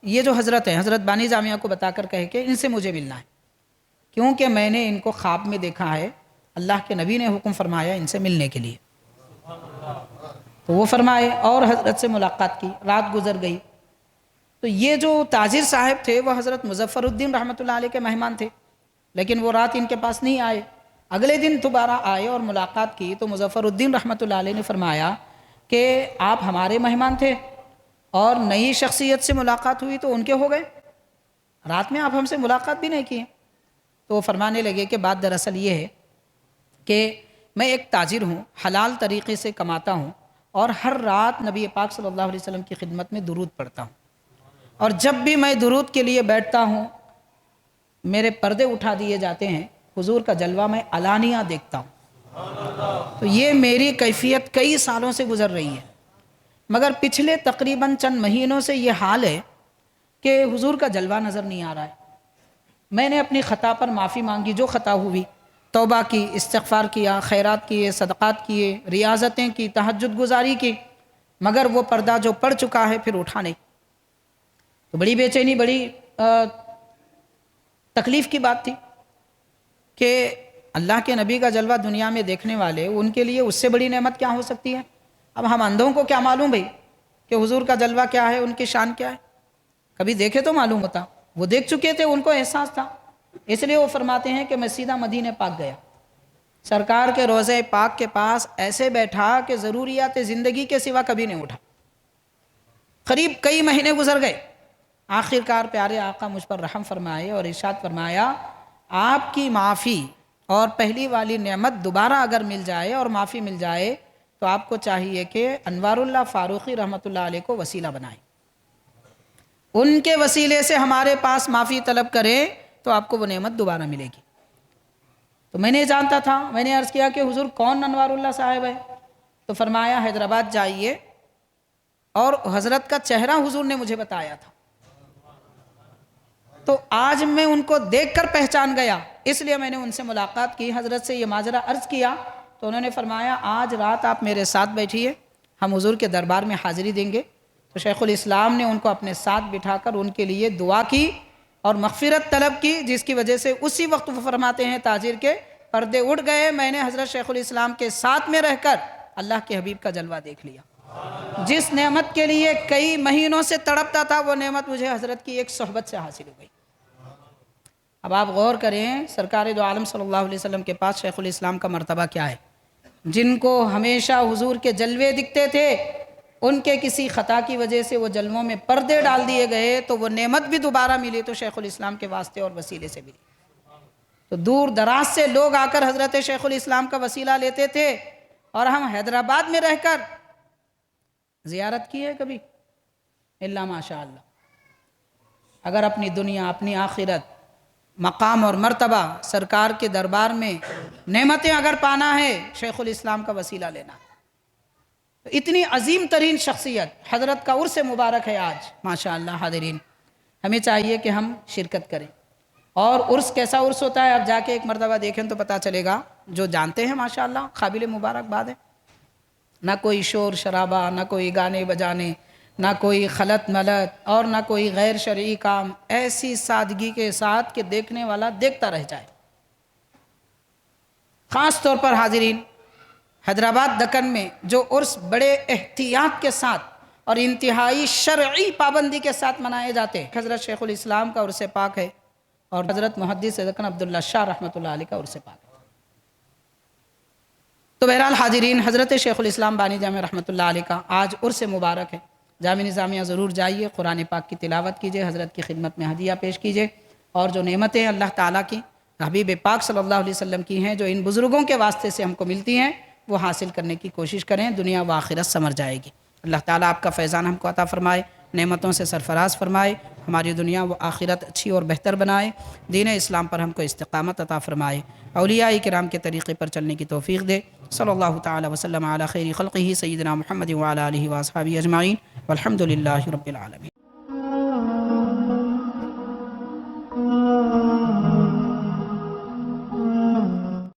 یہ جو حضرت ہیں، حضرت بانی جامعہ کو بتا کر کہے کہ ان سے مجھے ملنا ہے، کیونکہ میں نے ان کو خواب میں دیکھا ہے، اللہ کے نبی نے حکم فرمایا ان سے ملنے کے لیے۔ تو وہ فرمائے اور حضرت سے ملاقات کی، رات گزر گئی۔ تو یہ جو تاجر صاحب تھے وہ حضرت مظفر الدین رحمۃ اللہ علیہ کے مہمان تھے، لیکن وہ رات ان کے پاس نہیں آئے۔ اگلے دن دوبارہ آئے اور ملاقات کی تو مظفر الدین رحمۃ اللہ علیہ نے فرمایا کہ آپ ہمارے مہمان تھے اور نئی شخصیت سے ملاقات ہوئی تو ان کے ہو گئے، رات میں آپ ہم سے ملاقات بھی نہیں کی۔ تو وہ فرمانے لگے کہ بات دراصل یہ ہے کہ میں ایک تاجر ہوں، حلال طریقے سے کماتا ہوں، اور ہر رات نبی پاک صلی اللہ علیہ وسلم کی خدمت میں درود پڑھتا ہوں، اور جب بھی میں درود کے لیے بیٹھتا ہوں میرے پردے اٹھا دیے جاتے ہیں، حضور کا جلوہ میں علانیہ دیکھتا ہوں۔ تو یہ میری کیفیت کئی سالوں سے گزر رہی ہے، مگر پچھلے تقریباً چند مہینوں سے یہ حال ہے کہ حضور کا جلوہ نظر نہیں آ رہا ہے۔ میں نے اپنی خطا پر معافی مانگی، جو خطا ہوئی، توبہ کی، استغفار کیا، خیرات کیے، صدقات کیے، ریاضتیں کی، تہجد گزاری کی، مگر وہ پردہ جو پڑ چکا ہے پھر اٹھا نہیں۔ تو بڑی بے چینی، بڑی تکلیف کی بات تھی کہ اللہ کے نبی کا جلوہ دنیا میں دیکھنے والے، ان کے لیے اس سے بڑی نعمت کیا ہو سکتی ہے؟ اب ہم اندھوں کو کیا معلوم بھئی کہ حضور کا جلوہ کیا ہے، ان کی شان کیا ہے؟ کبھی دیکھے تو معلوم ہوتا، وہ دیکھ چکے تھے، ان کو احساس تھا، اس لیے وہ فرماتے ہیں کہ میں سیدھا مدینہ پاک گیا، سرکار کے روضہ پاک کے پاس ایسے بیٹھا کہ ضروریات زندگی کے سوا کبھی نہیں اٹھا۔ قریب کئی مہینے گزر گئے، آخر کار پیارے آقا مجھ پر رحم فرمائے اور ارشاد فرمایا آپ کی معافی اور پہلی والی نعمت دوبارہ اگر مل جائے اور معافی مل جائے تو آپ کو چاہیے کہ انوار اللہ فاروقی رحمۃ اللہ علیہ کو وسیلہ بنائیں، ان کے وسیلے سے ہمارے پاس معافی طلب کریں تو آپ کو وہ نعمت دوبارہ ملے گی۔ تو میں نہیں جانتا تھا، میں نے عرض کیا کہ حضور کون انوار اللہ صاحب ہے؟ تو فرمایا حیدرآباد جائیے، اور حضرت کا چہرہ حضور نے مجھے بتایا تھا، تو آج میں ان کو دیکھ کر پہچان گیا، اس لیے میں نے ان سے ملاقات کی، حضرت سے یہ ماجرا عرض کیا تو انہوں نے فرمایا آج رات آپ میرے ساتھ بیٹھیے، ہم حضور کے دربار میں حاضری دیں گے۔ تو شیخ الاسلام نے ان کو اپنے ساتھ بٹھا کر ان کے لیے دعا کی اور مغفرت طلب کی، جس کی وجہ سے اسی وقت وہ فرماتے ہیں تاجر کے پردے اٹھ گئے، میں نے حضرت شیخ الاسلام کے ساتھ میں رہ کر اللہ کے حبیب کا جلوہ دیکھ لیا۔ جس نعمت کے لیے کئی مہینوں سے تڑپتا تھا وہ نعمت مجھے حضرت کی ایک صحبت سے حاصل ہو گئی۔ اب آپ غور کریں سرکار دو عالم صلی اللہ علیہ وسلم کے پاس شیخ الاسلام کا مرتبہ کیا ہے، جن کو ہمیشہ حضور کے جلوے دکھتے تھے، ان کے کسی خطا کی وجہ سے وہ جلووں میں پردے ڈال دیے گئے تو وہ نعمت بھی دوبارہ ملی تو شیخ الاسلام کے واسطے اور وسیلے سے ملی۔ تو دور دراز سے لوگ آ کر حضرت شیخ الاسلام کا وسیلہ لیتے تھے، اور ہم حیدرآباد میں رہ کر زیارت کی ہے کبھی؟ اللہ ماشاء اللہ۔ اگر اپنی دنیا، اپنی آخرت، مقام اور مرتبہ سرکار کے دربار میں نعمتیں اگر پانا ہے، شیخ الاسلام کا وسیلہ لینا ہے۔ اتنی عظیم ترین شخصیت حضرت کا عرس مبارک ہے آج ماشاءاللہ حاضرین، ہمیں چاہیے کہ ہم شرکت کریں۔ اور عرس کیسا عرس ہوتا ہے آپ جا کے ایک مرتبہ دیکھیں تو پتہ چلے گا، جو جانتے ہیں ماشاءاللہ قابل مبارکباد ہے۔ نہ کوئی شور شرابہ، نہ کوئی گانے بجانے، نہ کوئی خلط ملط اور نہ کوئی غیر شرعی کام، ایسی سادگی کے ساتھ کہ دیکھنے والا دیکھتا رہ جائے۔ خاص طور پر حاضرین، حیدرآباد دکن میں جو عرس بڑے احتیاط کے ساتھ اور انتہائی شرعی پابندی کے ساتھ منائے جاتے ہیں، حضرت شیخ الاسلام کا عرس پاک ہے اور حضرت محدث دکن عبداللہ شاہ رحمۃ اللہ علیہ کا عرس پاک ہے۔ تو بہرحال حاضرین، حضرت شیخ الاسلام بانی جامع رحمۃ اللہ علیہ کا آج عرس مبارک ہے۔ جامع نظامیہ ضرور جائیے، قرآن پاک کی تلاوت کیجئے، حضرت کی خدمت میں ہدیہ پیش کیجئے، اور جو نعمتیں اللہ تعالیٰ کی حبیب پاک صلی اللہ علیہ وسلم کی ہیں، جو ان بزرگوں کے واسطے سے ہم کو ملتی ہیں، وہ حاصل کرنے کی کوشش کریں، دنیا و آخرت سمر جائے گی۔ اللہ تعالیٰ آپ کا فیضان ہم کو عطا فرمائے، نعمتوں سے سرفراز فرمائے، ہماری دنیا و آخرت اچھی اور بہتر بنائے، دین اسلام پر ہم کو استقامت عطا فرمائے، اولیاء کرام کے طریقے پر چلنے کی توفیق دے۔ صلی اللہ تعالی وسلم علی خیر خلقہ سیدنا محمد وعلی آلہ واصحابہ اجمعین والحمد للہ رب العالمین۔